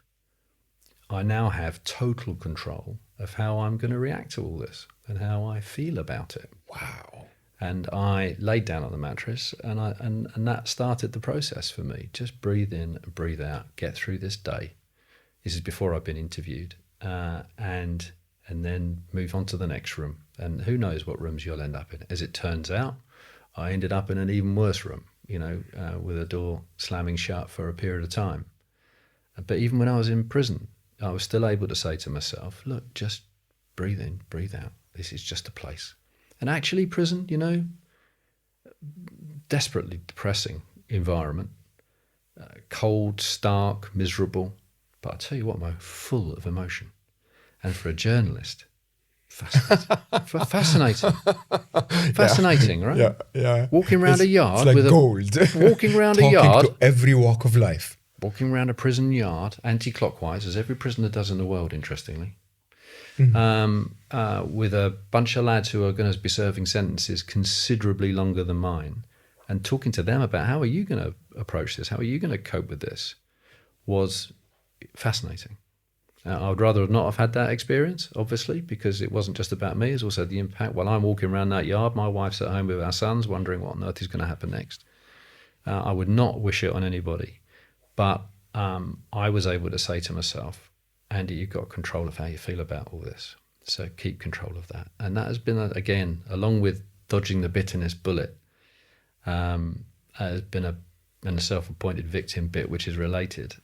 I now have total control of how I'm going to react to all this and how I feel about it. Wow. And I laid down on the mattress, and that started the process for me. Just breathe in and breathe out, get through this day. This is before I've been interviewed, and then move on to the next room. And who knows what rooms you'll end up in. As it turns out, I ended up in an even worse room, with a door slamming shut for a period of time. But even when I was in prison, I was still able to say to myself, look, just breathe in, breathe out. This is just a place. And actually prison, desperately depressing environment, cold, stark, miserable. But I tell you what, Mo, full of emotion. And for a journalist, fascinating. Fascinating, right? Yeah, yeah. Walking around a yard, it's like with gold. Walking around a Talking yard, to every walk of life. Walking around a prison yard, anti-clockwise, as every prisoner does in the world, interestingly, with a bunch of lads who are going to be serving sentences considerably longer than mine, and talking to them about how are you going to approach this, how are you going to cope with this, was fascinating. I would rather not have had that experience, obviously, because it wasn't just about me. It's also the impact. While I'm walking around that yard, my wife's at home with our sons, wondering what on earth is going to happen next. I would not wish it on anybody. But I was able to say to myself, Andy, you've got control of how you feel about all this. So keep control of that. And that has been, again, along with dodging the bitterness bullet, has been a self-appointed victim bit, which is related.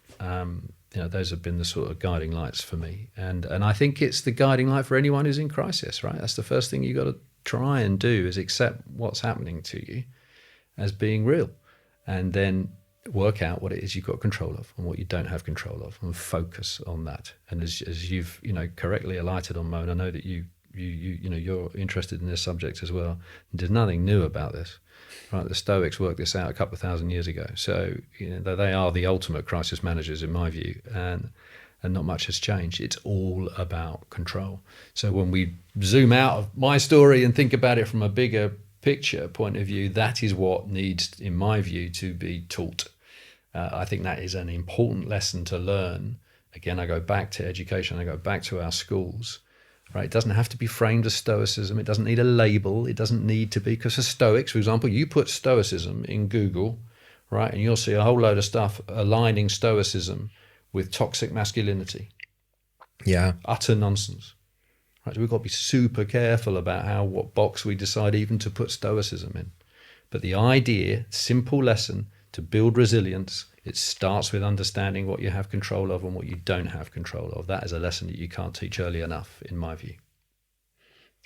Those have been the sort of guiding lights for me. And I think it's the guiding light for anyone who's in crisis, right? That's the first thing you got to try and do, is accept what's happening to you as being real, and then work out what it is you've got control of and what you don't have control of, and focus on that. And as you've correctly alighted on, Mo, and I know that you're interested in this subject as well. There's nothing new about this, right? The Stoics worked this out a couple of thousand years ago. So they are the ultimate crisis managers in my view, and not much has changed. It's all about control. So when we zoom out of my story and think about it from a bigger picture point of view, that is what needs, in my view, to be taught. I think that is an important lesson to learn. Again, I go back to education, I go back to our schools, right? It doesn't have to be framed as Stoicism. It doesn't need a label. It doesn't need to be, because for Stoics, for example, you put Stoicism in Google, right? And you'll see a whole load of stuff aligning Stoicism with toxic masculinity. Yeah. Utter nonsense. Right, so we've got to be super careful about what box we decide even to put Stoicism in. But the idea, simple lesson to build resilience, it starts with understanding what you have control of and what you don't have control of. That is a lesson that you can't teach early enough, in my view.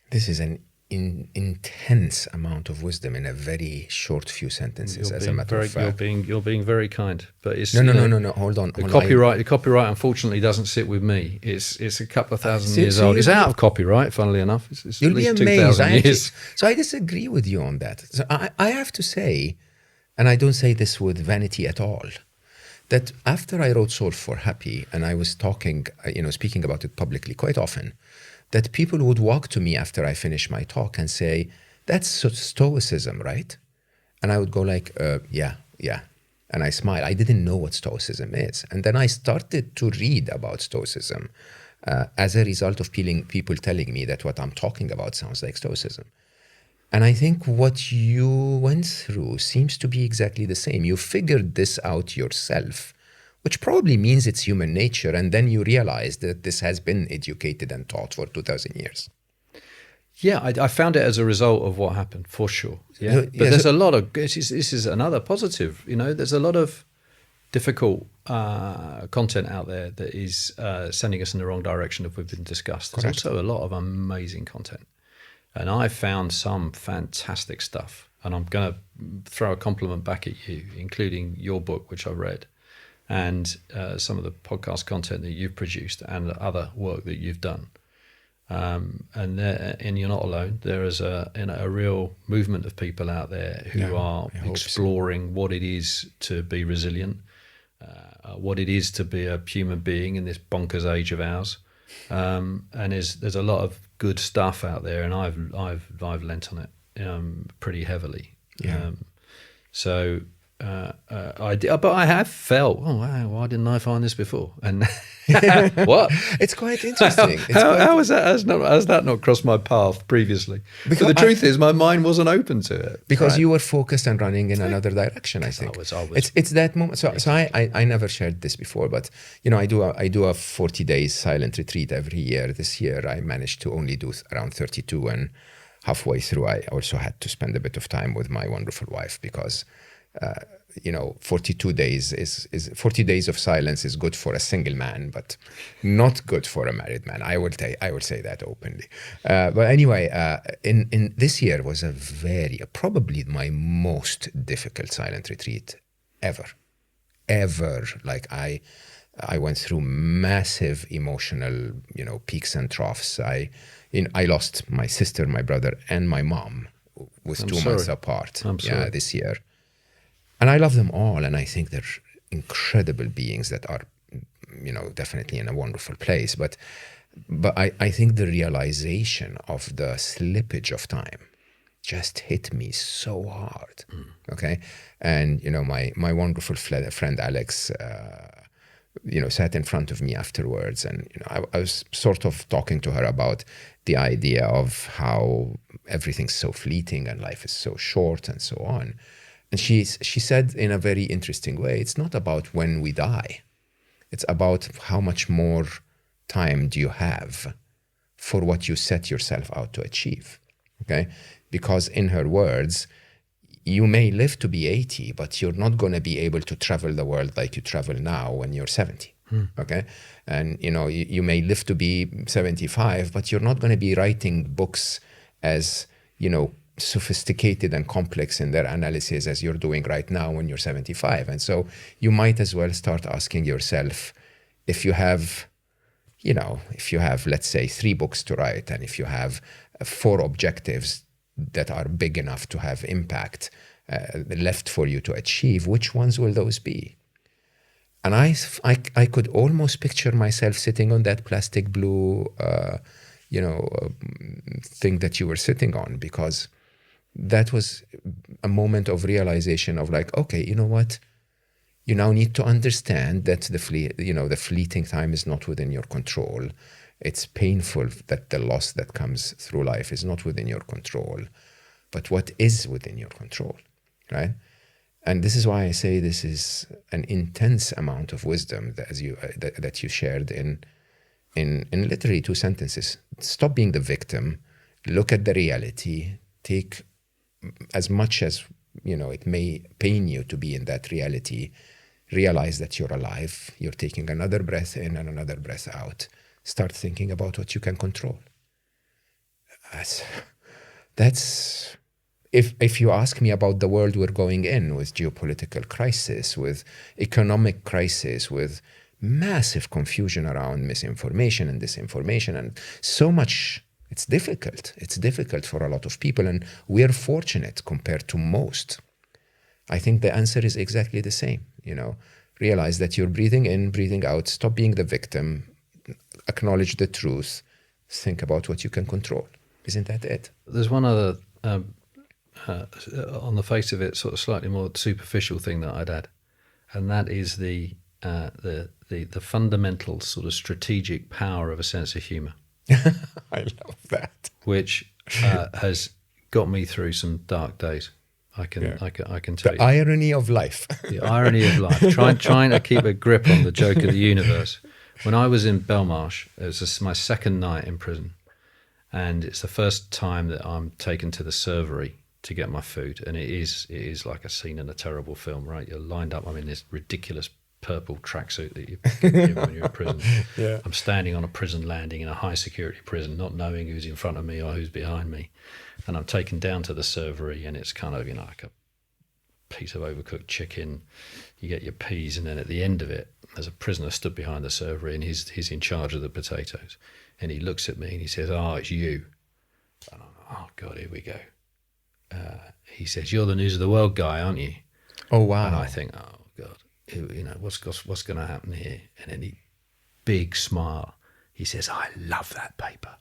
This is an intense amount of wisdom in a very short few sentences. As a matter of fact, you're being very kind. But it's no. Hold on. The copyright, unfortunately, doesn't sit with me. It's a couple of thousand years old. It's out of copyright, funnily enough. It's you'll at least be amazed. 2,000 years. So I disagree with you on that. So I have to say, and I don't say this with vanity at all, that after I wrote Solve for Happy, and I was talking, speaking about it publicly quite often, that people would walk to me after I finish my talk and say, "That's Stoicism, right?" And I would go like, yeah. And I smile. I didn't know what Stoicism is. And then I started to read about Stoicism as a result of people telling me that what I'm talking about sounds like Stoicism. And I think what you went through seems to be exactly the same. You figured this out yourself, which probably means it's human nature. And then you realize that this has been educated and taught for 2,000 years. Yeah, I found it as a result of what happened, for sure. Yeah, but there's a lot of, this is another positive, there's a lot of difficult content out there that is sending us in the wrong direction, if we've been discussed. There's Correct. also a lot of amazing content. And I found some fantastic stuff. And I'm going to throw a compliment back at you, including your book, which I read, and some of the podcast content that you've produced and the other work that you've done. And you're not alone. There is a real movement of people out there who are exploring what it is to be resilient, what it is to be a human being in this bonkers age of ours. And there's a lot of good stuff out there, and I've lent on it pretty heavily. Yeah. But I have felt, oh wow, why didn't I find this before? And what? It's quite interesting. How has that not crossed my path previously? Because the truth is, my mind wasn't open to it. Because you were focused and running in another direction, I think. It's that moment. So I never shared this before, but I do a 40 days silent retreat every year. This year I managed to only do around 32, and halfway through I also had to spend a bit of time with my wonderful wife, because 42 days is 40 days of silence is good for a single man, but not good for a married man. I will say that openly. But anyway, in this year was probably my most difficult silent retreat ever. Like I went through massive emotional, peaks and troughs. I lost my sister, my brother, and my mom with 2 months apart. This year. And I love them all, and I think they're incredible beings that are, definitely in a wonderful place. But I think the realization of the slippage of time just hit me so hard. Okay, and my wonderful friend Alex, sat in front of me afterwards, and I was sort of talking to her about the idea of how everything's so fleeting and life is so short and so on. And she said in a very interesting way, it's not about when we die. It's about how much more time do you have for what you set yourself out to achieve, okay? Because in her words, you may live to be 80, but you're not going to be able to travel the world like you travel now when you're 70, okay? And, you may live to be 75, but you're not going to be writing books as, sophisticated and complex in their analysis as you're doing right now when you're 75. And so you might as well start asking yourself, if you have, let's say 3 books to write, and if you have 4 objectives that are big enough to have impact left for you to achieve, which ones will those be? And I could almost picture myself sitting on that plastic blue, thing that you were sitting on, because that was a moment of realization of like, okay, you know what? You now need to understand that the fleeting time is not within your control. It's painful that the loss that comes through life is not within your control. But what is within your control, right? And this is why I say this is an intense amount of wisdom that you shared in literally 2 sentences. Stop being the victim. Look at the reality. Take as much as it may pain you to be in that reality. Realize that you're alive. You're taking another breath in and another breath out. Start thinking about what you can control. That's if you ask me about the world we're going in, with geopolitical crisis, with economic crisis, with massive confusion around misinformation and disinformation, and so much, it's difficult. It's difficult for a lot of people, and we're fortunate compared to most. I think the answer is exactly the same. Realize that you're breathing in, breathing out, stop being the victim, acknowledge the truth, think about what you can control. Isn't that it? There's one other, on the face of it, sort of slightly more superficial thing that I'd add, and that is the fundamental sort of strategic power of a sense of humour. I love that. Which has got me through some dark days. I can tell you. The irony of life. The irony of life. Trying to keep a grip on the joke of the universe. When I was in Belmarsh, it was my 2nd night in prison, and it's the first time that I'm taken to the servery to get my food, and it is like a scene in a terrible film, right? You're lined up. I'm in this ridiculous purple tracksuit that you get when you're in prison. Yeah. I'm standing on a prison landing in a high security prison, not knowing who's in front of me or who's behind me. And I'm taken down to the servery, and it's kind of, like a piece of overcooked chicken. You get your peas, and then at the end of it, there's a prisoner stood behind the servery, and he's in charge of the potatoes. And he looks at me and he says, "Oh, it's you." And I'm like, "Oh God, here we go." He says, "You're the news of the world guy, aren't you?" Oh wow! And I think, "Oh God, what's going to happen here?" And then big smile. He says, "I love that paper.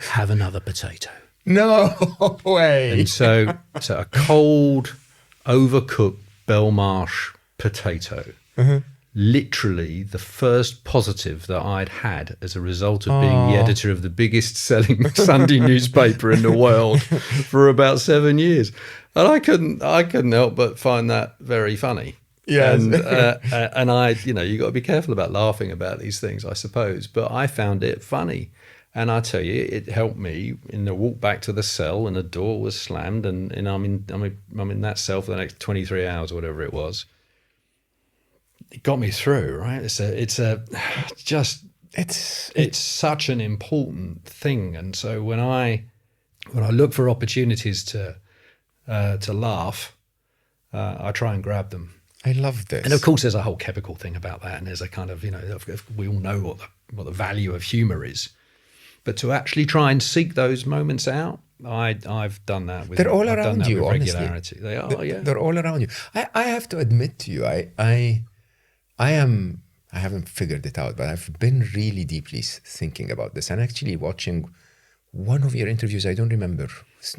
Have another potato." No way. And so a cold, overcooked Belmarsh potato, literally the first positive that I'd had as a result of being the editor of the biggest selling Sunday newspaper in the world for about 7 years. And I couldn't help but find that very funny. Yes. And I, you got to be careful about laughing about these things, I suppose. But I found it funny. And I tell you, it helped me in the walk back to the cell, and the door was slammed, and I'm in that cell for the next 23 hours or whatever it was. It got me through, right? It's such an important thing. And so when I look for opportunities to laugh, I try and grab them. I love this. And of course, there's a whole chemical thing about that, and there's a kind of, we all know what the value of humour is. But to actually try and seek those moments out, I've done that with. They're all around you, honestly. Regularity. They are, yeah. They're all around you. I have to admit to you, I haven't figured it out, but I've been really deeply thinking about this, and actually watching one of your interviews. I don't remember,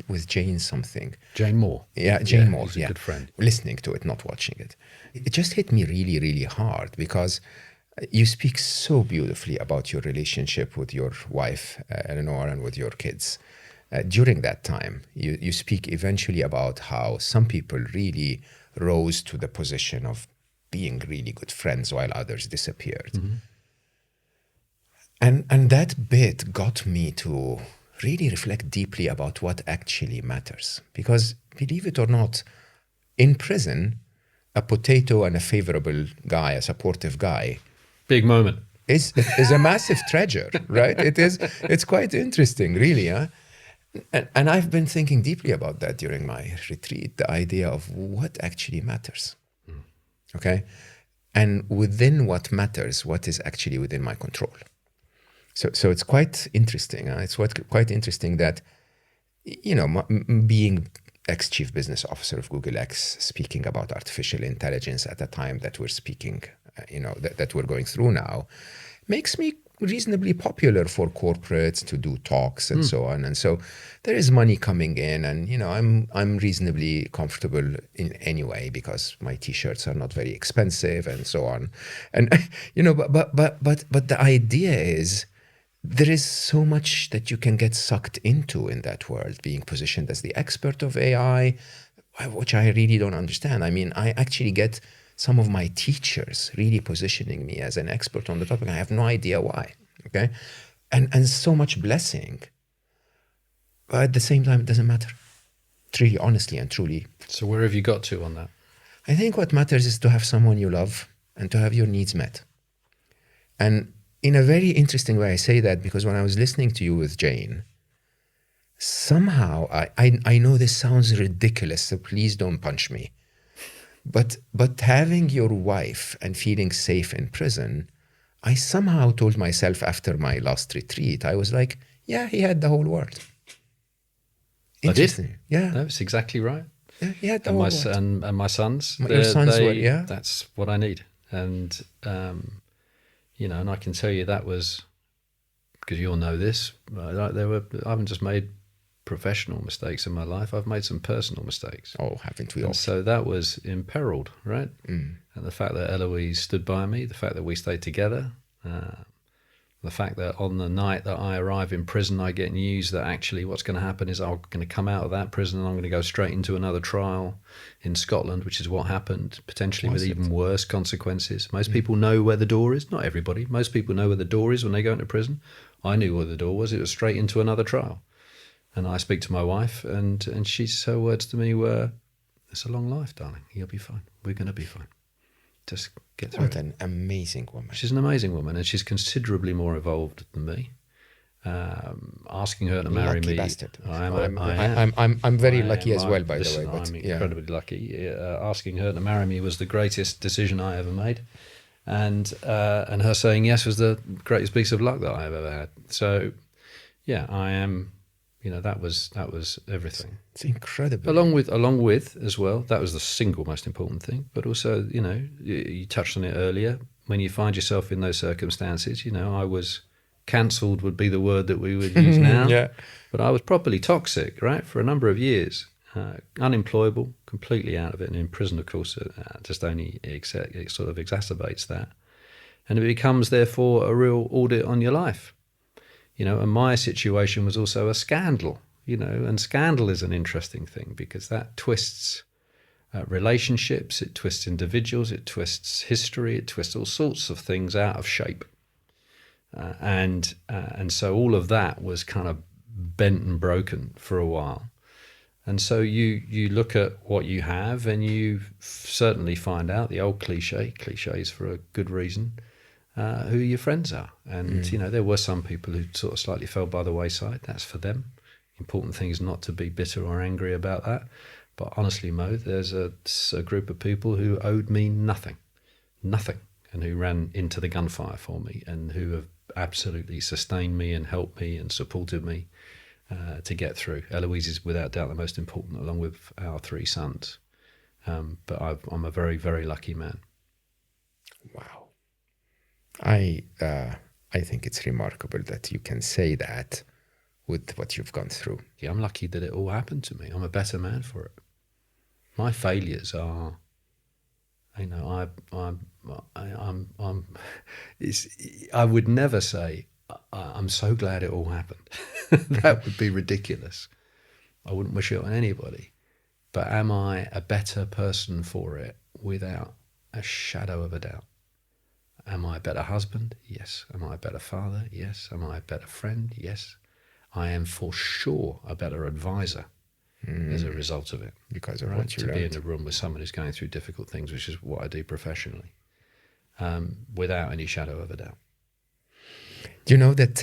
with Jane something. Jane Moore. Yeah, Jane Moore. Who's a good friend. Listening to it, not watching it. It just hit me really, really hard, because you speak so beautifully about your relationship with your wife, Eleanor, and with your kids. During that time, you speak eventually about how some people really rose to the position of being really good friends while others disappeared. Mm-hmm. And that bit got me to really reflect deeply about what actually matters. Because, believe it or not, in prison, a potato and a favorable guy, a supportive guy, big moment, is a massive treasure, right? It's quite interesting, really, huh? And I've been thinking deeply about that during my retreat, the idea of what actually matters. Okay? And within what matters, what is actually within my control. So it's quite interesting. It's quite interesting that, being ex-chief business officer of Google X, speaking about artificial intelligence at a time that we're speaking, that we're going through now, makes me reasonably popular for corporates to do talks and so on. And so there is money coming in, and I'm reasonably comfortable in any way because my t-shirts are not very expensive and so on. And but the idea is there is so much that you can get sucked into in that world, being positioned as the expert of AI, which I really don't understand. I mean, I actually get some of my teachers really positioning me as an expert on the topic. I have no idea why, okay? And so much blessing. But at the same time, it doesn't matter. It's really, honestly and truly. So where have you got to on that? I think what matters is to have someone you love and to have your needs met. And in a very interesting way, I say that because when I was listening to you with Jane, somehow, I know this sounds ridiculous, so please don't punch me. But having your wife and feeling safe in prison, I somehow told myself after my last retreat, I was like, yeah, he had the whole world. Interesting. Yeah. That's exactly right. Yeah, he had the whole world. And my sons. Your sons were, yeah. That's what I need. And, and I can tell you that was, because you all know this, I haven't just made professional mistakes in my life, I've made some personal mistakes. Oh, haven't we all? So that was imperiled, right? Mm. And the fact that Eloise stood by me, the fact that we stayed together, the fact that on the night that I arrive in prison, I get news that actually what's going to happen is I'm going to come out of that prison and I'm going to go straight into another trial in Scotland, which is what happened, potentially with even worse consequences. Most people know where the door is. Not everybody. Most people know where the door is when they go into prison. I knew where the door was. It was straight into another trial. And I speak to my wife, and her words to me were, "It's a long life, darling. You'll be fine. We're going to be fine. Just get through it." What an amazing woman. She's an amazing woman, and she's considerably more evolved than me. Asking her to marry lucky me, bastard. I'm very lucky as well, by the way. But I'm incredibly lucky. Asking her to marry me was the greatest decision I ever made, and her saying yes was the greatest piece of luck that I've ever had. So, yeah, I am. That was everything. It's incredible. Along with as well, that was the single most important thing. But also, you touched on it earlier. When you find yourself in those circumstances, I was cancelled would be the word that we would use now. Yeah. But I was properly toxic, right, for a number of years. Unemployable, completely out of it. And in prison, of course, just only it sort of exacerbates that. And it becomes, therefore, a real audit on your life. And my situation was also a scandal, and scandal is an interesting thing because that twists relationships, it twists individuals, it twists history, it twists all sorts of things out of shape. And so all of that was kind of bent and broken for a while. And so you look at what you have and you certainly find out the old cliches for a good reason, who your friends are. And, there were some people who sort of slightly fell by the wayside. That's for them. Important thing is not to be bitter or angry about that. But honestly, Mo, there's a group of people who owed me nothing, and who ran into the gunfire for me and who have absolutely sustained me and helped me and supported me to get through. Eloise is without doubt the most important, along with our three sons. But I'm a very, very lucky man. Wow. I think it's remarkable that you can say that with what you've gone through. Yeah, I'm lucky that it all happened to me. I'm a better man for it. My failures are, I would never say, I'm so glad it all happened. That would be ridiculous. I wouldn't wish it on anybody. But am I a better person for it? Without a shadow of a doubt. Am I a better husband? Yes. Am I a better father? Yes. Am I a better friend? Yes. I am for sure a better advisor as a result of it. Because of what you learned. To be in a room with someone who's going through difficult things, which is what I do professionally, without any shadow of a doubt. Do you know that?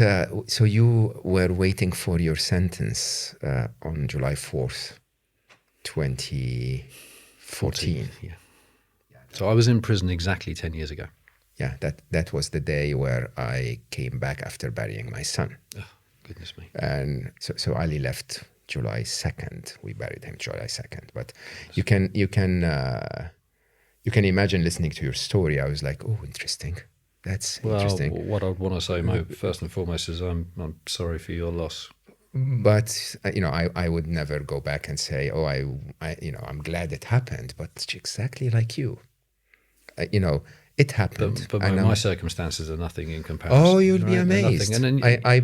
So you were waiting for your sentence on July 4th, 2014. Yeah. So I was in prison exactly 10 years ago. Yeah, that was the day where I came back after burying my son. Oh, goodness me. And so Ali left July 2nd. We buried him July 2nd. But you can imagine listening to your story. I was like, oh, interesting. That's interesting. Well, what I want to say, Mo, first and foremost, is I'm sorry for your loss. But I would never go back and say, oh, I'm glad it happened. But it's exactly like you, it happened. But my circumstances are nothing in comparison. Oh, you'll be amazed. And then, I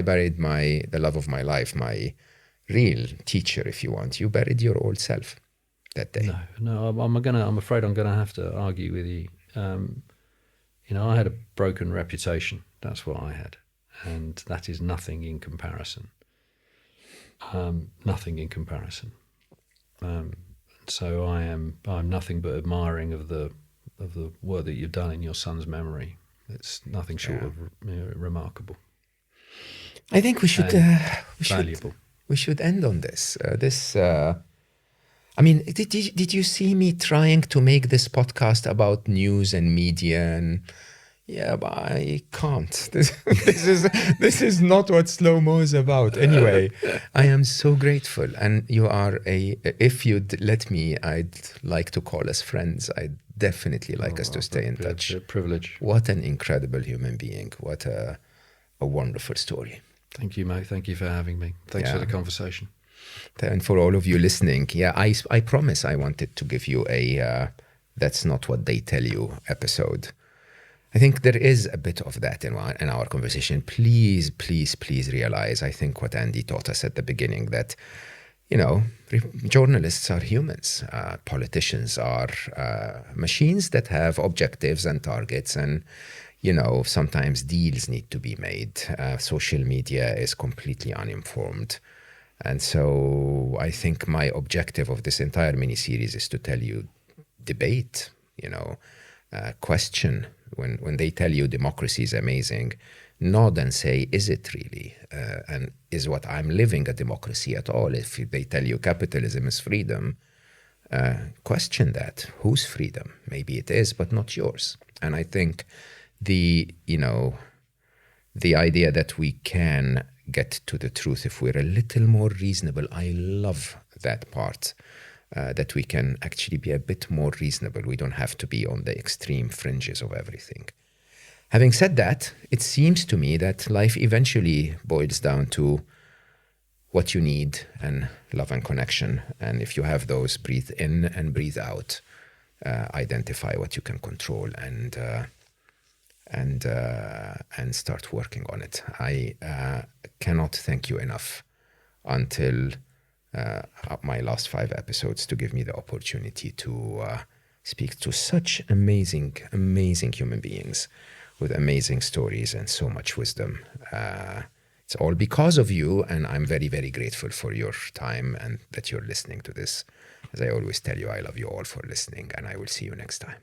buried the love of my life, my real teacher, if you want. You buried your old self that day. No, I'm afraid I'm gonna have to argue with you. I had a broken reputation. That's what I had, and that is nothing in comparison. Nothing in comparison. So I'm nothing but admiring of the work that you've done in your son's memory. It's nothing short of remarkable. I think we should valuable. We should end on this. I mean, did you see me trying to make this podcast about news and media? And yeah, but I can't. This is not what Slow Mo is about. Anyway, I am so grateful, and you are if you'd let me, I'd like to call us friends. I'd definitely like us to stay in touch. A privilege. What an incredible human being. What a wonderful story. Thank you, Mo. Thank you for having me. Thanks for the conversation. And for all of you listening, I promise I wanted to give you a that's not what they tell you episode. I think there is a bit of that in our conversation. Please, please, please realize, I think what Andy taught us at the beginning, that, journalists are humans. Politicians are machines that have objectives and targets, and, sometimes deals need to be made. Social media is completely uninformed. And so I think my objective of this entire miniseries is to tell you, debate, question. When they tell you democracy is amazing, nod and say, is it really? And is what I'm living a democracy at all? If they tell you capitalism is freedom, question that. Whose freedom? Maybe it is, but not yours. And I think the idea that we can get to the truth if we're a little more reasonable, I love that part. That we can actually be a bit more reasonable. We don't have to be on the extreme fringes of everything. Having said that, it seems to me that life eventually boils down to what you need and love and connection. And if you have those, breathe in and breathe out. Identify what you can control and start working on it. I cannot thank you enough until my last 5 episodes to give me the opportunity to speak to such amazing, amazing human beings with amazing stories and so much wisdom. It's all because of you, and I'm very, very grateful for your time and that you're listening to this. As I always tell you, I love you all for listening, and I will see you next time.